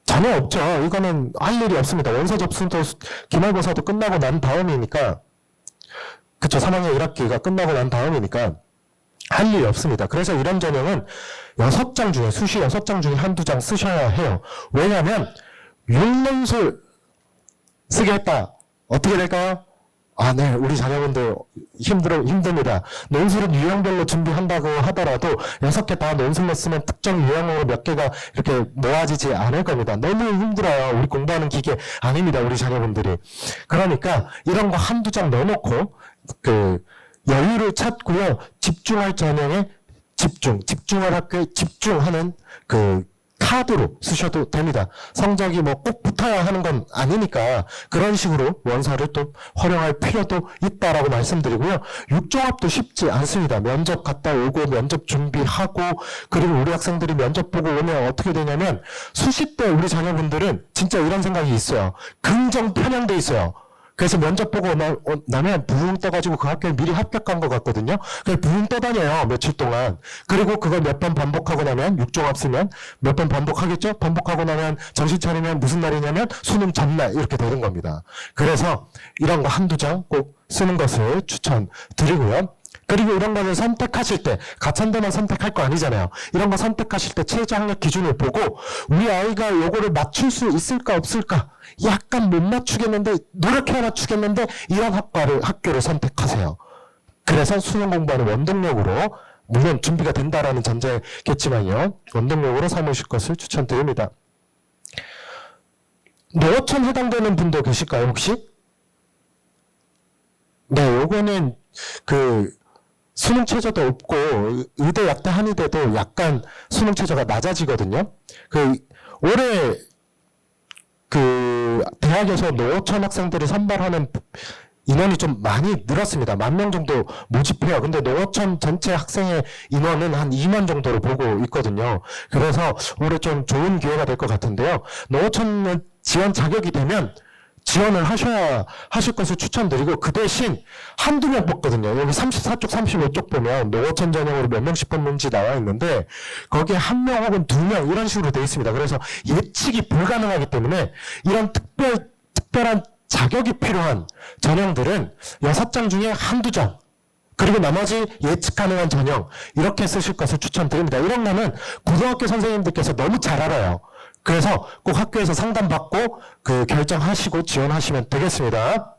전혀 없죠. 이거는 할 일이 없습니다. 원서 접수도 기말고사도 끝나고 난 다음이니까, 그쵸, 3학년 1학기가 끝나고 난 다음이니까 할 일이 없습니다. 그래서 이런 전형은 6장 중에, 수시 6장 중에 한두 장 쓰셔야 해요. 왜냐하면 6논술 쓰게 했다. 어떻게 될까요? 네, 우리 자녀분들 힘듭니다. 논술은 유형별로 준비한다고 하더라도 6개 다 논술로 쓰면 특정 유형으로 몇 개가 이렇게 모아지지 않을 겁니다. 너무 힘들어요. 우리 공부하는 기계 아닙니다. 우리 자녀분들이. 그러니까 이런 거 한두 장 넣어놓고 여유를 찾고요. 집중할 전형에 집중할 학교에 집중하는 카드로 쓰셔도 됩니다. 성적이 뭐 꼭 붙어야 하는 건 아니니까 그런 식으로 원서를 또 활용할 필요도 있다라고 말씀드리고요. 육종합도 쉽지 않습니다. 면접 갔다 오고 면접 준비하고, 그리고 우리 학생들이 면접 보고 오면 어떻게 되냐면, 수시 때 우리 자녀분들은 진짜 이런 생각이 있어요. 긍정 편향돼 있어요. 그래서 면접 보고 나면 부흥 떠가지고 그 학교에 미리 합격한 것 같거든요. 그래서 부흥 떠다녀요, 며칠 동안. 그리고 그걸 몇 번 반복하고 나면, 육종합 쓰면 몇 번 반복하겠죠? 반복하고 나면 정신 차리면 무슨 날이냐면 수능 전날 이렇게 되는 겁니다. 그래서 이런 거 한두 장 꼭 쓰는 것을 추천드리고요. 그리고 이런 거를 선택하실 때 가천대만 선택할 거 아니잖아요. 이런 거 선택하실 때 최저 학력 기준을 보고 우리 아이가 요거를 맞출 수 있을까 없을까 약간 못 맞추겠는데 노력해 맞추겠는데 이런 학교를 선택하세요. 그래서 수능 공부하는 원동력으로 물론 준비가 된다라는 전제겠지만요. 원동력으로 삼으실 것을 추천드립니다. 노천 해당되는 분도 계실까요 혹시? 네, 요거는 수능 최저도 없고 의대 약대 한의대도 약간 수능 최저가 낮아지거든요. 올해 대학에서 노천 학생들을 선발하는 인원이 좀 많이 늘었습니다. 10,000명 정도 모집해요. 근데 노천 전체 학생의 인원은 한 2만 정도로 보고 있거든요. 그래서 올해 좀 좋은 기회가 될 것 같은데요. 노천 지원 자격이 되면 지원을 하실 것을 추천드리고 그 대신 한두 명 뽑거든요. 여기 34쪽, 35쪽 보면 노천 전형으로 몇 명씩 뽑는지 나와 있는데 거기에 한 명 혹은 두 명 이런 식으로 되어 있습니다. 그래서 예측이 불가능하기 때문에 이런 특별한 자격이 필요한 전형들은 6장 중에 한두 장 그리고 나머지 예측 가능한 전형 이렇게 쓰실 것을 추천드립니다. 이런 거는 고등학교 선생님들께서 너무 잘 알아요. 그래서 꼭 학교에서 상담받고 결정하시고 지원하시면 되겠습니다.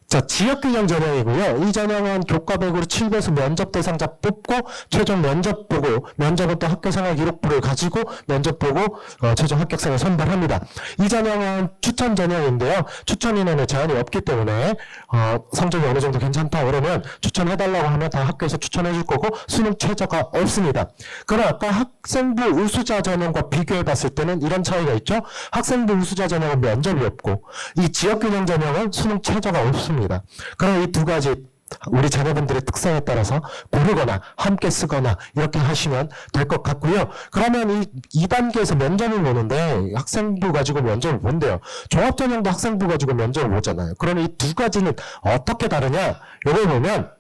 자, 지역균형 전형이고요. 이 전형은 교과백으로 7배수 면접 대상자 뽑고 최종 면접 보고 면접은 또 학교생활 기록부를 가지고 면접 보고 최종 합격생을 선발합니다. 이 전형은 추천 전형인데요. 추천 인원에 제한이 없기 때문에 성적이 어느 정도 괜찮다 그러면 추천해달라고 하면 다 학교에서 추천해줄 거고 수능 최저가 없습니다. 그럼 아까 학생부 우수자 전형과 비교해봤을 때는 이런 차이가 있죠. 학생부 우수자 전형은 면접이 없고 이 지역균형 전형은 수능 최저가 없습니다. 그럼 이 두 가지 우리 자녀분들의 특성에 따라서 고르거나 함께 쓰거나 이렇게 하시면 될 것 같고요. 그러면 이 단계에서 면접을 보는데 학생부 가지고 면접을 본대요. 종합전형도 학생부 가지고 면접을 보잖아요. 그러면 이 두 가지는 어떻게 다르냐? 이걸 보면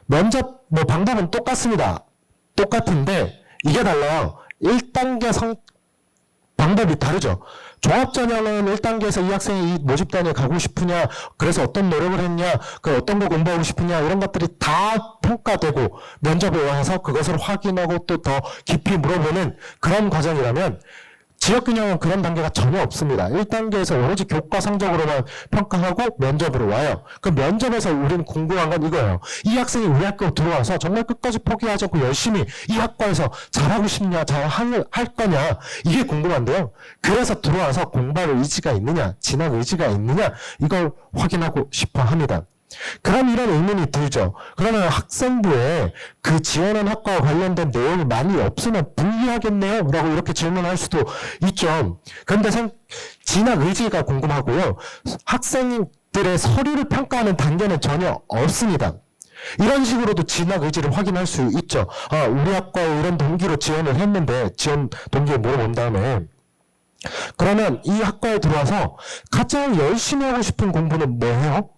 면접 방법은 똑같습니다. 똑같은데 이게 달라요. 1단계 방법이 다르죠. 종합전형은 1단계에서 이 학생이 이 모집단에 가고 싶으냐, 그래서 어떤 노력을 했냐, 어떤 거 공부하고 싶으냐, 이런 것들이 다 평가되고 면접에 와서 그것을 확인하고 또 더 깊이 물어보는 그런 과정이라면 지역균형은 그런 단계가 전혀 없습니다. 1단계에서 오로지 교과 성적으로만 평가하고 면접으로 와요. 그 면접에서 우리는 궁금한 건 이거예요. 이 학생이 우리 학교 들어와서 정말 끝까지 포기하지 않고 열심히 이 학과에서 잘하고 싶냐, 잘할 거냐, 이게 궁금한데요. 그래서 들어와서 공부할 의지가 있느냐, 진학 의지가 있느냐, 이걸 확인하고 싶어 합니다. 그럼 이런 의문이 들죠. 그러면 학생부에 지원한 학과와 관련된 내용이 많이 없으면 불리하겠네요? 라고 이렇게 질문할 수도 있죠. 그런데 진학 의지가 궁금하고요. 학생들의 서류를 평가하는 단계는 전혀 없습니다. 이런 식으로도 진학 의지를 확인할 수 있죠. 우리 학과에 이런 동기로 지원을 했는데 지원 동기를 물어본 다음에 그러면 이 학과에 들어와서 가장 열심히 하고 싶은 공부는 뭐예요?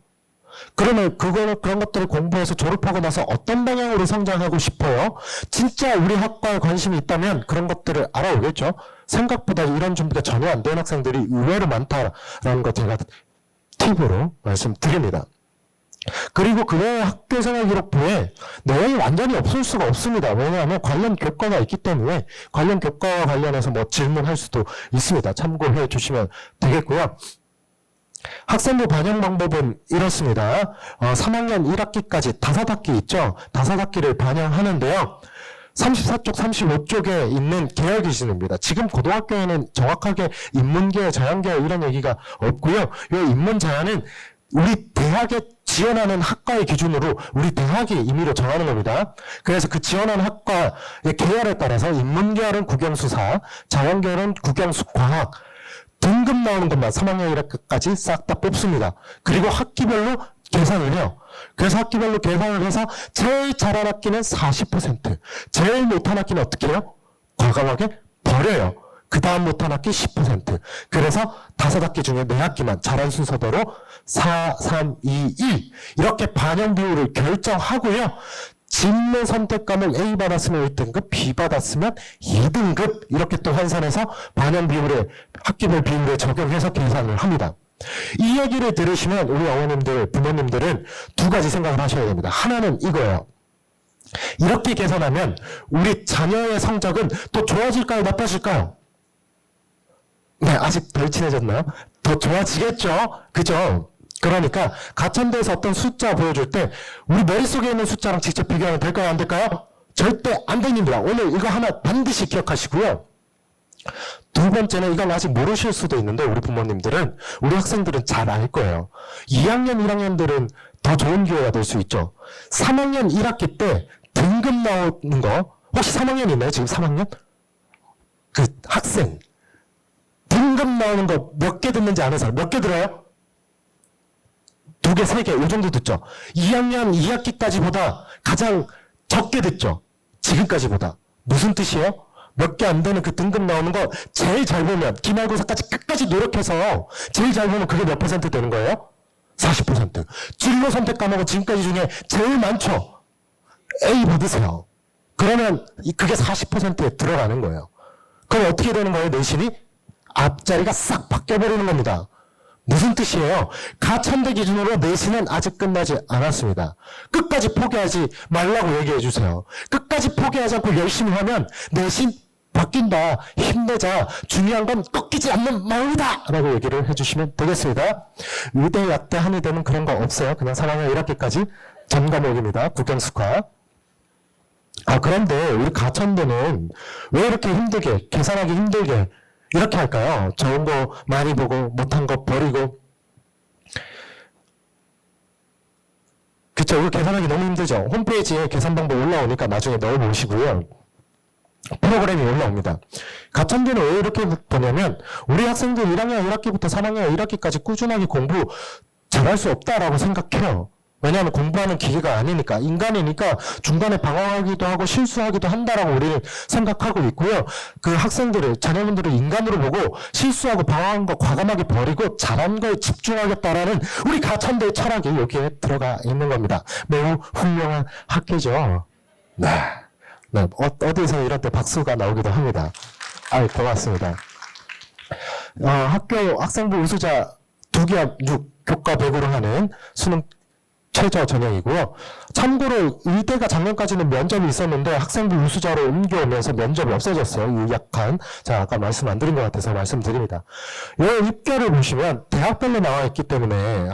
그러면 그런 것들을 공부해서 졸업하고 나서 어떤 방향으로 성장하고 싶어요? 진짜 우리 학과에 관심이 있다면 그런 것들을 알아오겠죠? 생각보다 이런 준비가 전혀 안 된 학생들이 의외로 많다라는 거 제가 팁으로 말씀드립니다. 그리고 그의 학교생활 기록부에 내용이 완전히 없을 수가 없습니다. 왜냐하면 관련 교과가 있기 때문에 관련 교과와 관련해서 질문할 수도 있습니다. 참고해 주시면 되겠고요. 학생부 반영 방법은 이렇습니다. 3학년 1학기까지 5학기 있죠? 5학기를 반영하는데요. 34쪽, 35쪽에 있는 계열 기준입니다. 지금 고등학교에는 정확하게 인문계열, 자연계열 이런 얘기가 없고요. 이 인문자연은 우리 대학에 지원하는 학과의 기준으로 우리 대학이 임의로 정하는 겁니다. 그래서 그 지원하는 학과의 계열에 따라서 인문계열은 국영수사, 자연계열은 국영수과학, 등급 나오는 것만 3학년 1학기까지 싹 다 뽑습니다. 그리고 학기별로 계산을 해요. 그래서 학기별로 계산을 해서 제일 잘한 학기는 40%, 제일 못한 학기는 어떻게 해요? 과감하게 버려요. 그 다음 못한 학기 10%. 그래서 5학기 중에 4학기만 잘한 순서대로 4, 3, 2, 1 이렇게 반영 비율을 결정하고요. 진로 선택과목 A 받았으면 1등급, B 받았으면 2등급 이렇게 또 환산해서 반영 비율에 학기별 비율에 적용해서 계산을 합니다. 이 얘기를 들으시면 우리 어머님들, 부모님들은 두 가지 생각을 하셔야 됩니다. 하나는 이거예요. 이렇게 계산하면 우리 자녀의 성적은 더 좋아질까요? 나빠질까요? 네, 아직 덜 친해졌나요? 더 좋아지겠죠? 그죠? 그러니까 가천대에서 어떤 숫자 보여줄 때 우리 머릿속에 있는 숫자랑 직접 비교하면 될까요? 안 될까요? 절대 안 됩니다. 오늘 이거 하나 반드시 기억하시고요. 두 번째는 이건 아직 모르실 수도 있는데 우리 부모님들은, 우리 학생들은 잘 알 거예요. 2학년, 1학년들은 더 좋은 기회가 될 수 있죠. 3학년 1학기 때 등급 나오는 거, 혹시 3학년 있나요? 지금 3학년? 그 학생 등급 나오는 거 몇 개 듣는지 아는 사람 몇 개 들어요? 2개, 3개, 이 정도 듣죠. 2학년 2학기까지보다 가장 적게 듣죠. 지금까지보다. 무슨 뜻이에요? 몇 개 안 되는 그 등급 나오는 거 제일 잘 보면, 기말고사까지 끝까지 노력해서 제일 잘 보면 그게 몇 퍼센트 되는 거예요? 40%. 진로 선택 과목은 지금까지 중에 제일 많죠. A 받으세요. 그러면 그게 40%에 들어가는 거예요. 그럼 어떻게 되는 거예요? 내신이? 앞자리가 싹 바뀌어버리는 겁니다. 무슨 뜻이에요? 가천대 기준으로 내신은 아직 끝나지 않았습니다. 끝까지 포기하지 말라고 얘기해 주세요. 끝까지 포기하지 않고 열심히 하면 내신 바뀐다. 힘내자. 중요한 건 꺾이지 않는 마음이다. 라고 얘기를 해주시면 되겠습니다. 의대, 약대, 한의대는 그런 거 없어요. 그냥 3학년 1학기까지 전 과목입니다. 국영수과. 그런데 우리 가천대는 왜 이렇게 힘들게, 계산하기 힘들게 이렇게 할까요? 좋은 거 많이 보고 못한 거 버리고. 그쵸? 이거 계산하기 너무 힘들죠? 홈페이지에 계산 방법 올라오니까 나중에 넣어보시고요. 프로그램이 올라옵니다. 가천대는 왜 이렇게 보냐면 우리 학생들 1학년 1학기부터 3학년 1학기까지 꾸준하게 공부 잘할 수 없다라고 생각해요. 왜냐하면 공부하는 기계가 아니니까, 인간이니까 중간에 방황하기도 하고 실수하기도 한다라고 우리는 생각하고 있고요. 그 학생들을, 자녀분들을 인간으로 보고 실수하고 방황한 거 과감하게 버리고 잘한 거에 집중하겠다라는 우리 가천대의 철학이 여기에 들어가 있는 겁니다. 매우 훌륭한 학교죠. 네. 어디서 이럴 때 박수가 나오기도 합니다. 고맙습니다. 학교 학생부 우수자 2기합 6, 교과 100으로 하는 수능 최저 전형이고요. 참고로 의대가 작년까지는 면접이 있었는데 학생부 우수자로 옮겨오면서 면접이 없어졌어요. 유약한. 자, 아까 말씀 안 드린 것 같아서 말씀드립니다. 이 입결을 보시면 대학별로 나와 있기 때문에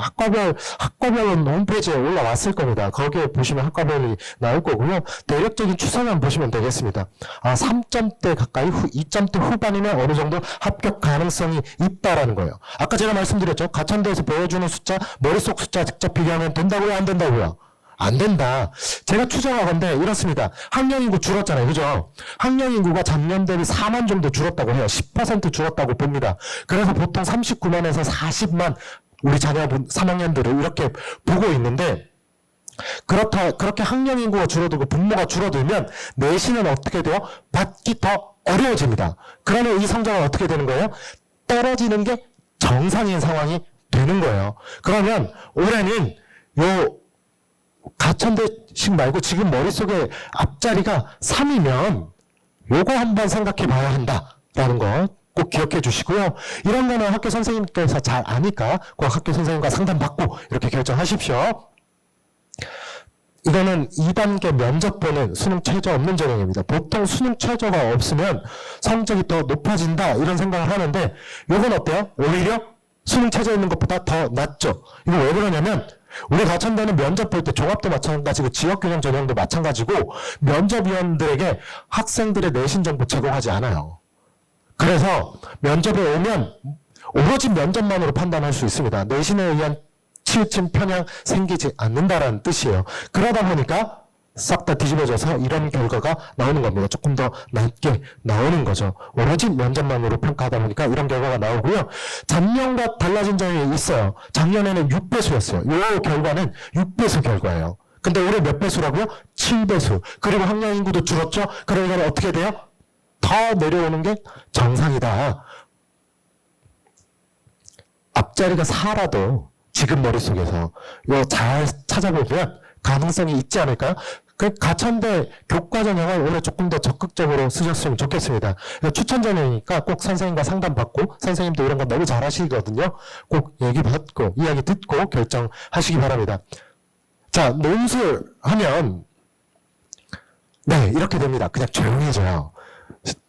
학과별은 홈페이지에 올라왔을 겁니다. 거기에 보시면 학과별이 나올 거고요. 대략적인 추산만 보시면 되겠습니다. 3점대 가까이 2점대 후반이면 어느 정도 합격 가능성이 있다라는 거예요. 아까 제가 말씀드렸죠. 가천대에서 보여주는 숫자, 머릿속 숫자 직접 비교하면 된다고요? 안 된다고요? 안 된다. 제가 추정하건대 이렇습니다. 학령 인구 줄었잖아요. 그죠? 학령 인구가 작년 대비 4만 정도 줄었다고 해요. 10% 줄었다고 봅니다. 그래서 보통 39만에서 40만 우리 자녀분 3학년들을 이렇게 보고 있는데, 그렇게 학령 인구가 줄어들고 분모가 줄어들면 내신은 어떻게 돼요? 받기 더 어려워집니다. 그러면 이 성적은 어떻게 되는 거예요? 떨어지는 게 정상인 상황이 되는 거예요. 그러면 올해는 가천대식 말고 지금 머릿속에 앞자리가 3이면 요거 한번 생각해 봐야 한다라는 거 꼭 기억해 주시고요. 이런 거는 학교 선생님께서 잘 아니까 꼭 학교 선생님과 상담받고 이렇게 결정하십시오. 이거는 2단계 면접 보는 수능 최저 없는 전형입니다. 보통 수능 최저가 없으면 성적이 더 높아진다 이런 생각을 하는데, 요건 어때요? 오히려 수능 최저 있는 것보다 더 낫죠. 이거 왜 그러냐면 우리 가천대는 면접 볼 때 종합도 마찬가지고 지역균형 전형도 마찬가지고 면접위원들에게 학생들의 내신 정보 제공하지 않아요. 그래서 면접에 오면 오로지 면접만으로 판단할 수 있습니다. 내신에 의한 치우침 편향 생기지 않는다라는 뜻이에요. 그러다 보니까 싹 다 뒤집어져서 이런 결과가 나오는 겁니다. 조금 더 낮게 나오는 거죠. 오로지 면접만으로 평가하다 보니까 이런 결과가 나오고요. 작년과 달라진 점이 있어요. 작년에는 6배수였어요. 이 결과는 6배수 결과예요. 근데 올해 몇 배수라고요? 7배수. 그리고 학령 인구도 줄었죠. 그러니까 어떻게 돼요? 더 내려오는 게 정상이다. 앞자리가 4라도 지금 머릿속에서 이거 잘 찾아보면 가능성이 있지 않을까요? 그 가천대 교과 전형을 올해 조금 더 적극적으로 쓰셨으면 좋겠습니다. 추천 전형이니까 꼭 선생님과 상담받고, 선생님도 이런 거 너무 잘 하시거든요. 꼭 얘기 받고, 이야기 듣고 결정하시기 바랍니다. 자, 논술 하면, 네, 이렇게 됩니다. 그냥 조용해져요.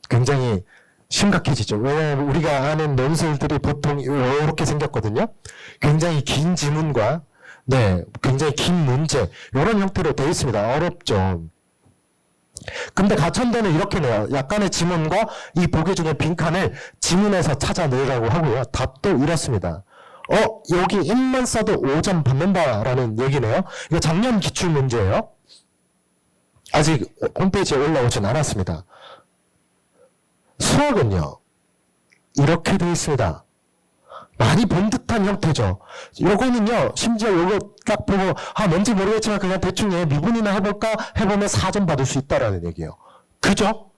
굉장히 심각해지죠. 왜냐하면 우리가 아는 논술들이 보통 이렇게 생겼거든요. 굉장히 긴 지문과, 네, 굉장히 긴 문제, 이런 형태로 되어 있습니다. 어렵죠. 근데 가천대는 이렇게 내요. 약간의 지문과 이 보기 중에 빈칸을 지문에서 찾아내라고 하고요. 답도 이렇습니다. 여기 1만 써도 5점 받는다라는 얘기네요. 이거 작년 기출문제예요. 아직 홈페이지에 올라오진 않았습니다. 수학은요, 이렇게 되어 있습니다. 많이 본 듯한 형태죠. 요거는요, 심지어 요거 딱 보고, 뭔지 모르겠지만 그냥 대충 미분이나 해볼까? 해보면 4점 받을 수 있다라는 얘기예요. 그죠?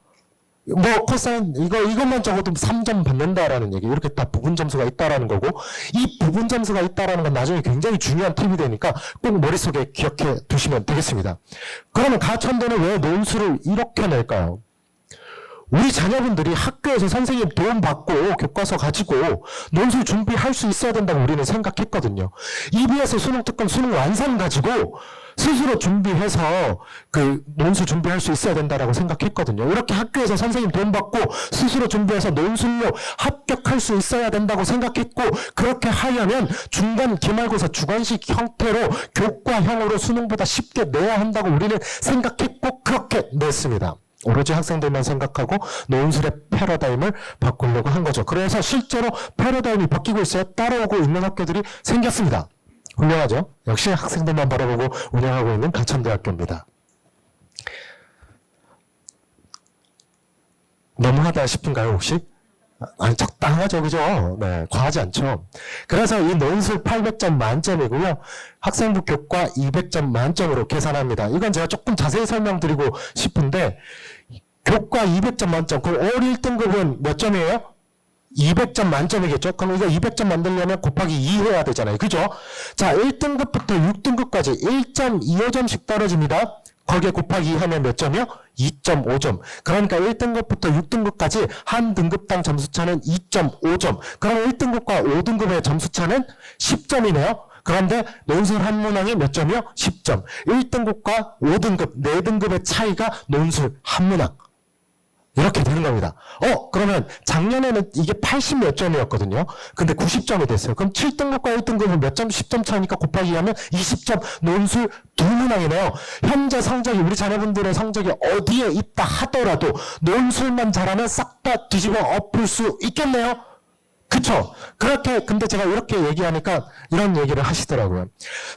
뭐, 코사인, 이것만 적어도 3점 받는다라는 얘기. 이렇게 다 부분 점수가 있다라는 거고, 이 부분 점수가 있다라는 건 나중에 굉장히 중요한 팁이 되니까 꼭 머릿속에 기억해 두시면 되겠습니다. 그러면 가천대는 왜 논술을 이렇게 낼까요? 우리 자녀분들이 학교에서 선생님 도움 받고 교과서 가지고 논술 준비할 수 있어야 된다고 우리는 생각했거든요. EBS 수능 특강 수능 완성 가지고 스스로 준비해서 그 논술 준비할 수 있어야 된다라고 생각했거든요. 이렇게 학교에서 선생님 도움 받고 스스로 준비해서 논술로 합격할 수 있어야 된다고 생각했고, 그렇게 하려면 중간 기말고사 주관식 형태로 교과형으로 수능보다 쉽게 내야 한다고 우리는 생각했고 그렇게 냈습니다. 오로지 학생들만 생각하고 논술의 패러다임을 바꾸려고 한 거죠. 그래서 실제로 패러다임이 바뀌고 있어요. 따라오고 있는 학교들이 생겼습니다. 훌륭하죠? 역시 학생들만 바라보고 운영하고 있는 가천대학교입니다. 너무하다 싶은가요, 혹시? 아니, 적당하죠, 그죠? 네, 과하지 않죠. 그래서 이 논술 800점 만점이고요. 학생부 교과 200점 만점으로 계산합니다. 이건 제가 조금 자세히 설명드리고 싶은데, 교과 200점 만점, 그럼 올 1등급은 몇 점이에요? 200점 만점이겠죠? 그럼 이거 200점 만들려면 곱하기 2 해야 되잖아요. 그죠? 자, 1등급부터 6등급까지 1.25점씩 떨어집니다. 거기에 곱하기 2 하면 몇 점이요? 2.5점. 그러니까 1등급부터 6등급까지 한 등급당 점수차는 2.5점. 그럼 1등급과 5등급의 점수차는 10점이네요. 그런데 논술 한 문항이 몇 점이요? 10점. 1등급과 5등급, 4등급의 차이가 논술 한 문항. 이렇게 되는 겁니다. 그러면 작년에는 이게 80 몇 점이었거든요. 근데 90점이 됐어요. 그럼 7등급과 1등급은 몇 점? 10점 차이니까 곱하기 하면 20점. 논술 두 문항이네요. 현재 성적이, 우리 자녀분들의 성적이 어디에 있다 하더라도 논술만 잘하면 싹 다 뒤집어 엎을 수 있겠네요. 그쵸? 그렇게, 근데 제가 이렇게 얘기하니까 이런 얘기를 하시더라고요.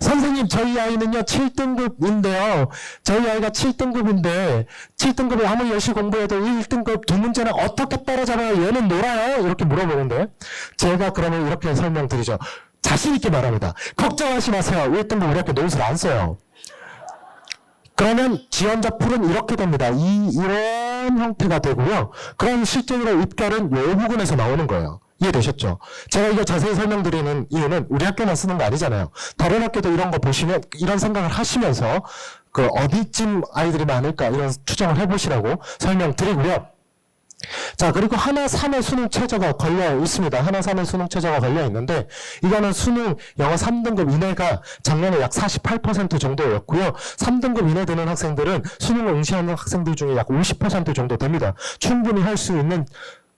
선생님, 저희 아이는요, 7등급인데요. 저희 아이가 7등급인데, 7등급을 아무리 열심히 공부해도 1등급 두 문제는 어떻게 따라잡아요? 얘는 놀아요? 이렇게 물어보는데, 제가 그러면 이렇게 설명드리죠. 자신있게 말합니다. 걱정하지 마세요. 1등급 우리 학교 논술 안 써요. 그러면 지원자 풀은 이렇게 됩니다. 이런 형태가 되고요. 그럼 실제로 입결은 이 부분에서 나오는 거예요. 이해되셨죠? 제가 이거 자세히 설명드리는 이유는 우리 학교만 쓰는 거 아니잖아요. 다른 학교도 이런 거 보시면, 이런 생각을 하시면서 그 어디쯤 아이들이 많을까 이런 추정을 해보시라고 설명드리고요. 자, 그리고 하나 3의 수능 최저가 걸려 있습니다. 하나 3의 수능 최저가 걸려 있는데, 이거는 수능 영어 3등급 이내가 작년에 약 48% 정도였고요. 3등급 이내 되는 학생들은 수능을 응시하는 학생들 중에 약 50% 정도 됩니다. 충분히 할 수 있는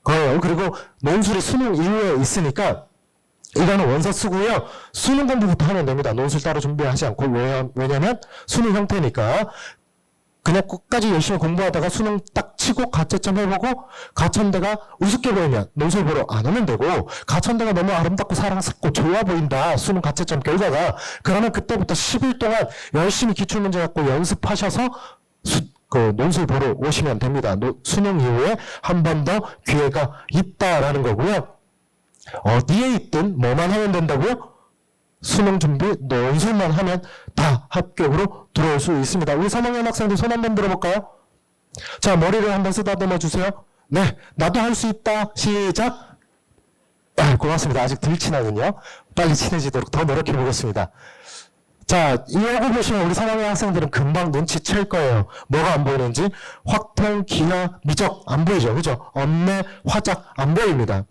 거예요. 그리고 논술이 수능 이후에 있으니까 이거는 원서 쓰고요. 수능 공부부터 하면 됩니다. 논술 따로 준비하지 않고. 왜냐면 수능 형태니까. 그냥 끝까지 열심히 공부하다가 수능 딱 치고 가채점 해보고 가천대가 우습게 보이면 논술 보러 안 오면 되고, 가천대가 너무 아름답고 사랑스럽고 좋아 보인다, 수능 가채점 결과가, 그러면 그때부터 10일 동안 열심히 기출문제 갖고 연습하셔서 그 논술 보러 오시면 됩니다. 수능 이후에 한 번 더 기회가 있다라는 거고요. 어디에 있든 뭐만 하면 된다고요? 수능 준비, 논술만 하면 다 합격으로 들어올 수 있습니다. 우리 3학년 학생들 손 한번 들어볼까요? 자, 머리를 한번 쓰다듬어 주세요. 네, 나도 할 수 있다. 시작. 고맙습니다. 아직 덜 친하군요. 빨리 친해지도록 더 노력해 보겠습니다. 자, 이거 보시면 우리 3학년 학생들은 금방 눈치챌 거예요. 뭐가 안 보이는지. 확통, 기하, 미적 안 보이죠. 그죠? 엄매, 화작 안 보입니다.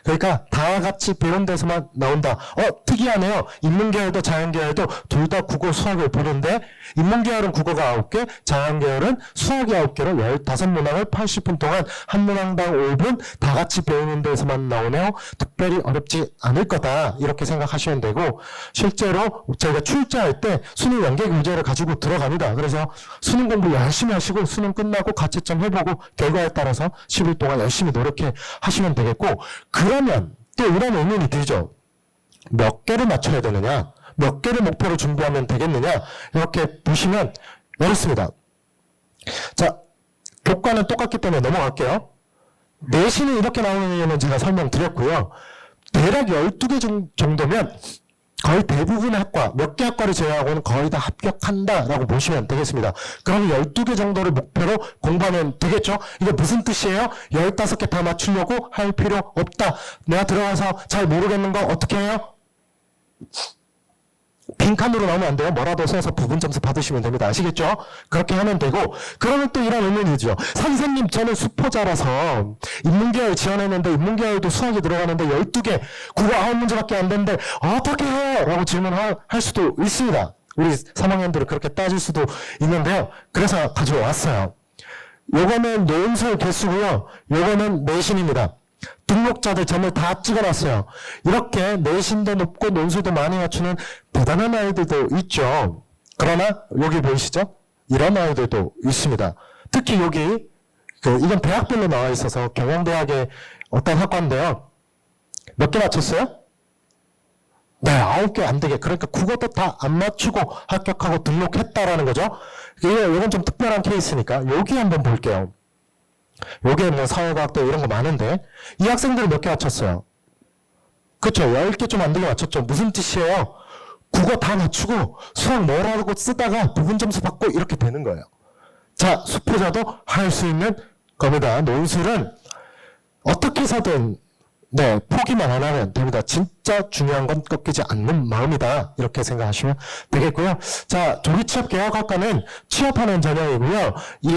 그러니까 다 같이 배운 데서만 나온다. 특이하네요. 인문계열도 자연계열도 둘 다 국어 수학을 보는데 인문계열은 국어가 9개, 자연계열은 수학이 9개로 15문항을 80분 동안 한 문항당 5분 다 같이 배우는 데서만 나오네요. 특별히 어렵지 않을 거다. 이렇게 생각하시면 되고 실제로 저희가 출제할 때 수능 연계 교재를 가지고 들어갑니다. 그래서 수능 공부 열심히 하시고 수능 끝나고 가채점 해보고 결과에 따라서 10일 동안 열심히 노력해 하시면 되겠고 그러면 또 이런 의문이 들죠. 몇 개를 맞춰야 되느냐? 몇 개를 목표로 준비하면 되겠느냐? 이렇게 보시면 어렵습니다. 자, 교과는 똑같기 때문에 넘어갈게요. 내신이 이렇게 나오는 이유는 제가 설명드렸고요. 대략 12개 정도면 거의 대부분의 학과, 몇 개 학과를 제외하고는 거의 다 합격한다라고 보시면 되겠습니다. 그럼 12개 정도를 목표로 공부하면 되겠죠? 이게 무슨 뜻이에요? 15개 다 맞추려고 할 필요 없다. 내가 들어가서 잘 모르겠는 거 어떻게 해요? 빈칸으로 나오면 안 돼요. 뭐라도 써서 부분 점수 받으시면 됩니다. 아시겠죠? 그렇게 하면 되고 그러면 또 이런 의문이죠. 선생님 저는 수포자라서 인문계열 지원했는데 인문계열도 수학이 들어가는데 12개 국어 9문제밖에 안 되는데 어떻게 해요? 라고 질문할 수도 있습니다. 우리 3학년들은 그렇게 따질 수도 있는데요. 그래서 가져왔어요. 요거는 논술 개수고요. 요거는 내신입니다. 등록자들 점을 다 찍어놨어요. 이렇게 내신도 높고 논술도 많이 맞추는 대단한 아이들도 있죠. 그러나 여기 보이시죠? 이런 아이들도 있습니다. 특히 여기 이건 대학별로 나와 있어서 경영대학의 어떤 학과인데요. 몇 개 맞췄어요? 네, 9개 안 되게. 그러니까 국어도 다 안 맞추고 합격하고 등록했다라는 거죠. 이건 좀 특별한 케이스니까 여기 한번 볼게요. 여기에 뭐 사회과학도 이런 거 많은데 이 학생들은 몇 개 맞췄어요? 그쵸? 10개 좀 안 되게 맞췄죠. 무슨 뜻이에요? 국어 다 맞추고 수학 뭐라고 쓰다가 부분 점수 받고 이렇게 되는 거예요. 자, 수포자도 할 수 있는 겁니다. 논술은 어떻게 해서든 포기만 안 하면 됩니다. 진짜 중요한 건 꺾이지 않는 마음이다. 이렇게 생각하시면 되겠고요. 자, 조기취업계약학과는 취업하는 전형이고요.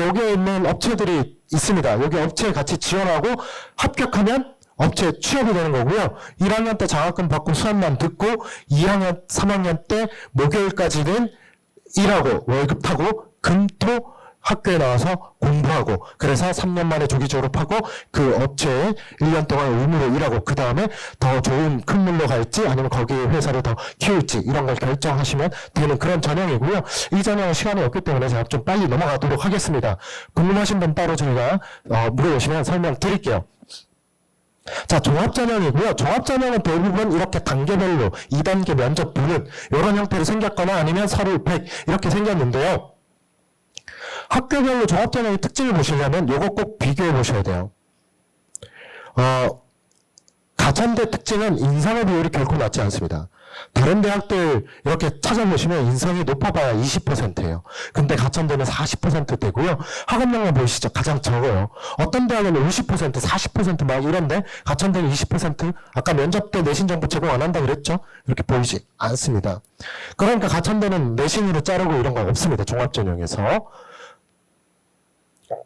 여기에 있는 업체들이 있습니다. 여기 업체에 같이 지원하고 합격하면 업체에 취업이 되는 거고요. 1학년 때 장학금 받고 수업만 듣고 2학년, 3학년 때 목요일까지는 일하고 월급 타고 금토 학교에 나와서 공부하고 그래서 3년 만에 조기 졸업하고 그 업체에 1년 동안 의무로 일하고 그 다음에 더 좋은 큰 물로 갈지 아니면 거기 회사를 더 키울지 이런 걸 결정하시면 되는 그런 전형이고요. 이 전형은 시간이 없기 때문에 제가 좀 빨리 넘어가도록 하겠습니다. 궁금하신 분 따로 저희가 물어보시면 설명드릴게요. 자, 종합전형이고요. 종합전형은 대부분 이렇게 단계별로 2단계 면접 보는 이런 형태로 생겼거나 아니면 서류 100 이렇게 생겼는데요. 학교별로 종합전형의 특징을 보시려면 요거 꼭 비교해 보셔야 돼요. 가천대 특징은 인상의 비율이 결코 낮지 않습니다. 다른 대학들 이렇게 찾아보시면 인상이 높아봐야 20%예요. 근데 가천대는 40%대고요. 학업력만 보이시죠? 가장 적어요. 어떤 대학은 50%, 40% 막 이런데 가천대는 20%? 아까 면접 때 내신 정보 제공 안 한다 그랬죠? 이렇게 보이지 않습니다. 그러니까 가천대는 내신으로 자르고 이런 거 없습니다. 종합전형에서.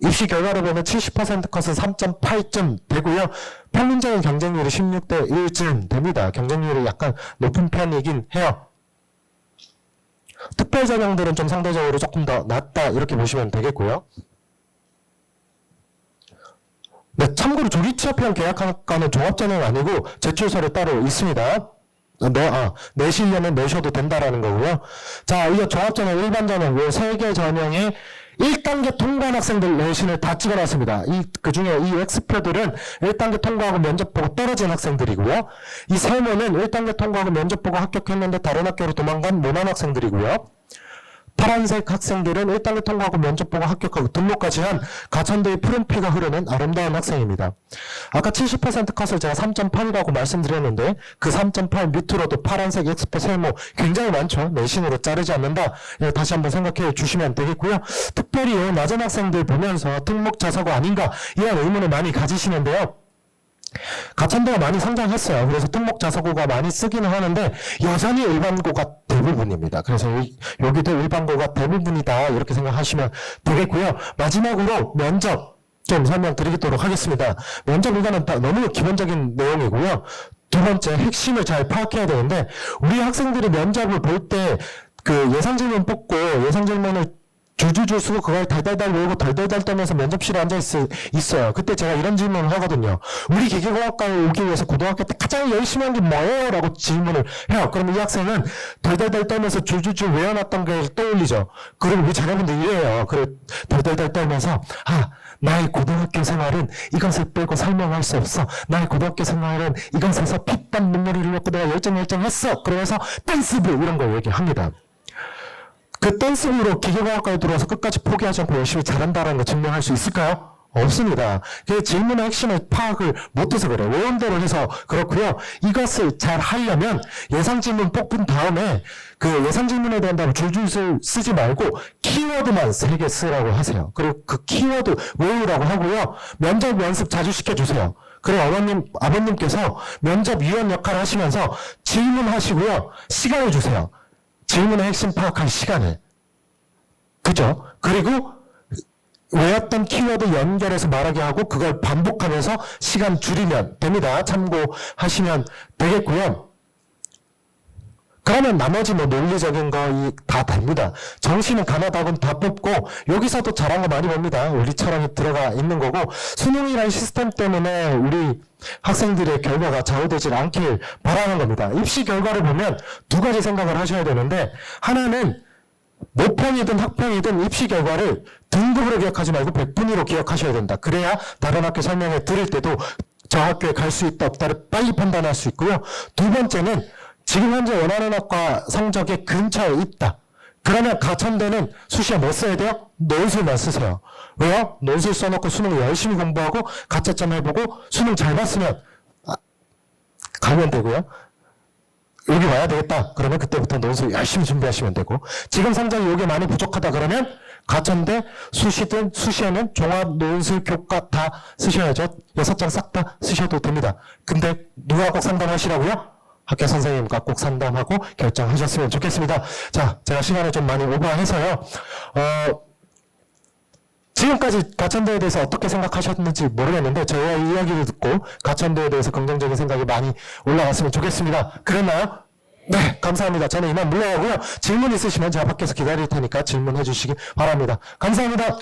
입시 결과로 보면 70% 컷은 3.8점 되고요. 평균적인 경쟁률이 16대 1쯤 됩니다. 경쟁률이 약간 높은 편이긴 해요. 특별 전형들은 좀 상대적으로 조금 더 낮다 이렇게 보시면 되겠고요. 네, 참고로 조기취업형 계약학과는 종합전형 아니고 제출서류 따로 있습니다. 내시려면 내셔도 된다라는 거고요. 자, 이거 종합전형, 일반전형, 요 3개 전형에 1단계 통과한 학생들 내신을 다 찍어놨습니다. 그 중에 이 X표들은 1단계 통과하고 면접 보고 떨어진 학생들이고요. 이 세모는 1단계 통과하고 면접 보고 합격했는데 다른 학교로 도망간 모난 학생들이고요. 파란색 학생들은 1단계 통과하고 면접 보고 합격하고 등록까지 한 가천대의 푸른피가 흐르는 아름다운 학생입니다. 아까 70% 컷을 제가 3.8이라고 말씀드렸는데 그 3.8 밑으로도 파란색 X표 세모 굉장히 많죠. 내신으로 자르지 않는다. 다시 한번 생각해 주시면 되겠고요. 특별히 낮은 학생들 보면서 특목 자사고 아닌가 이런 의문을 많이 가지시는데요. 가천대가 많이 성장했어요. 그래서 특목 자사고가 많이 쓰기는 하는데 여전히 일반고가 대부분입니다. 그래서 여기도 일반고가 대부분이다 이렇게 생각하시면 되겠고요. 마지막으로 면접 좀 설명드리도록 하겠습니다. 면접 이거는 너무 기본적인 내용이고요. 두 번째 핵심을 잘 파악해야 되는데 우리 학생들이 면접을 볼 때 그 예상 질문 뽑고 예상 질문을 줄줄줄 쓰고 그걸 달달달 외우고 덜덜덜 떨면서 면접실에 앉아 있어요. 그때 제가 이런 질문을 하거든요. 우리 기계공학과에 오기 위해서 고등학교 때 가장 열심히 한 게 뭐예요? 라고 질문을 해요. 그러면 이 학생은 덜덜덜 떨면서 줄줄줄 외워놨던 걸 떠올리죠. 그리고 우리 자녀분들 이래요. 그래 덜덜덜 떨면서 나의 고등학교 생활은 이것을 빼고 설명할 수 없어. 나의 고등학교 생활은 이것에서 피땀 눈물을 흘렸고 내가 열정했어. 그러면서 댄스부 이런 걸 얘기합니다. 그 댄스부로 기계공학과에 들어와서 끝까지 포기하지 않고 열심히 잘한다는 거 증명할 수 있을까요? 없습니다. 그 질문의 핵심을 파악을 못해서 그래요. 외운 대로 해서 그렇고요. 이것을 잘 하려면 예상 질문 뽑은 다음에 그 예상 질문에 대한 답을 줄줄 쓰지 말고 키워드만 3개 쓰라고 하세요. 그리고 그 키워드 외우라고 하고요. 면접 연습 자주 시켜주세요. 그리고 아버님께서 면접위원 역할을 하시면서 질문하시고요. 시간을 주세요. 질문의 핵심 파악할 시간을. 그죠? 그리고 외웠던 키워드 연결해서 말하게 하고 그걸 반복하면서 시간 줄이면 됩니다. 참고하시면 되겠고요. 그러면 나머지 논리적인 거 다 됩니다. 정시는 가나다군 다 뽑고 여기서도 잘한 거 많이 봅니다. 우리처럼 들어가 있는 거고 수능이라는 시스템 때문에 우리 학생들의 결과가 좌우되지 않길 바라는 겁니다. 입시 결과를 보면 두 가지 생각을 하셔야 되는데 하나는 모평이든 학평이든 입시 결과를 등급으로 기억하지 말고 백분위로 기억하셔야 된다. 그래야 다른 학교 설명회 들을 때도 저 학교에 갈 수 있다 없다를 빨리 판단할 수 있고요. 두 번째는 지금 현재 원하는 학과 성적의 근처에 있다. 그러면 가천대는 수시에 뭐 써야 돼요? 논술만 쓰세요. 왜요? 논술 써놓고 수능 열심히 공부하고 가채점 해보고 수능 잘 봤으면 가면 되고요. 여기 와야 되겠다. 그러면 그때부터 논술 열심히 준비하시면 되고 지금 성적이 여기 많이 부족하다 그러면 가천대 수시든 수시에는 종합 논술 교과 다 쓰셔야죠. 6장 싹 다 쓰셔도 됩니다. 근데 누가 꼭 상담하시라고요? 학교 선생님과 꼭 상담하고 결정하셨으면 좋겠습니다. 자, 제가 시간을 좀 많이 오버해서요. 지금까지 가천대에 대해서 어떻게 생각하셨는지 모르겠는데 저희의 이야기를 듣고 가천대에 대해서 긍정적인 생각이 많이 올라갔으면 좋겠습니다. 그랬나요? 네, 감사합니다. 저는 이만 물러가고요. 질문 있으시면 제가 밖에서 기다릴 테니까 질문해 주시기 바랍니다. 감사합니다.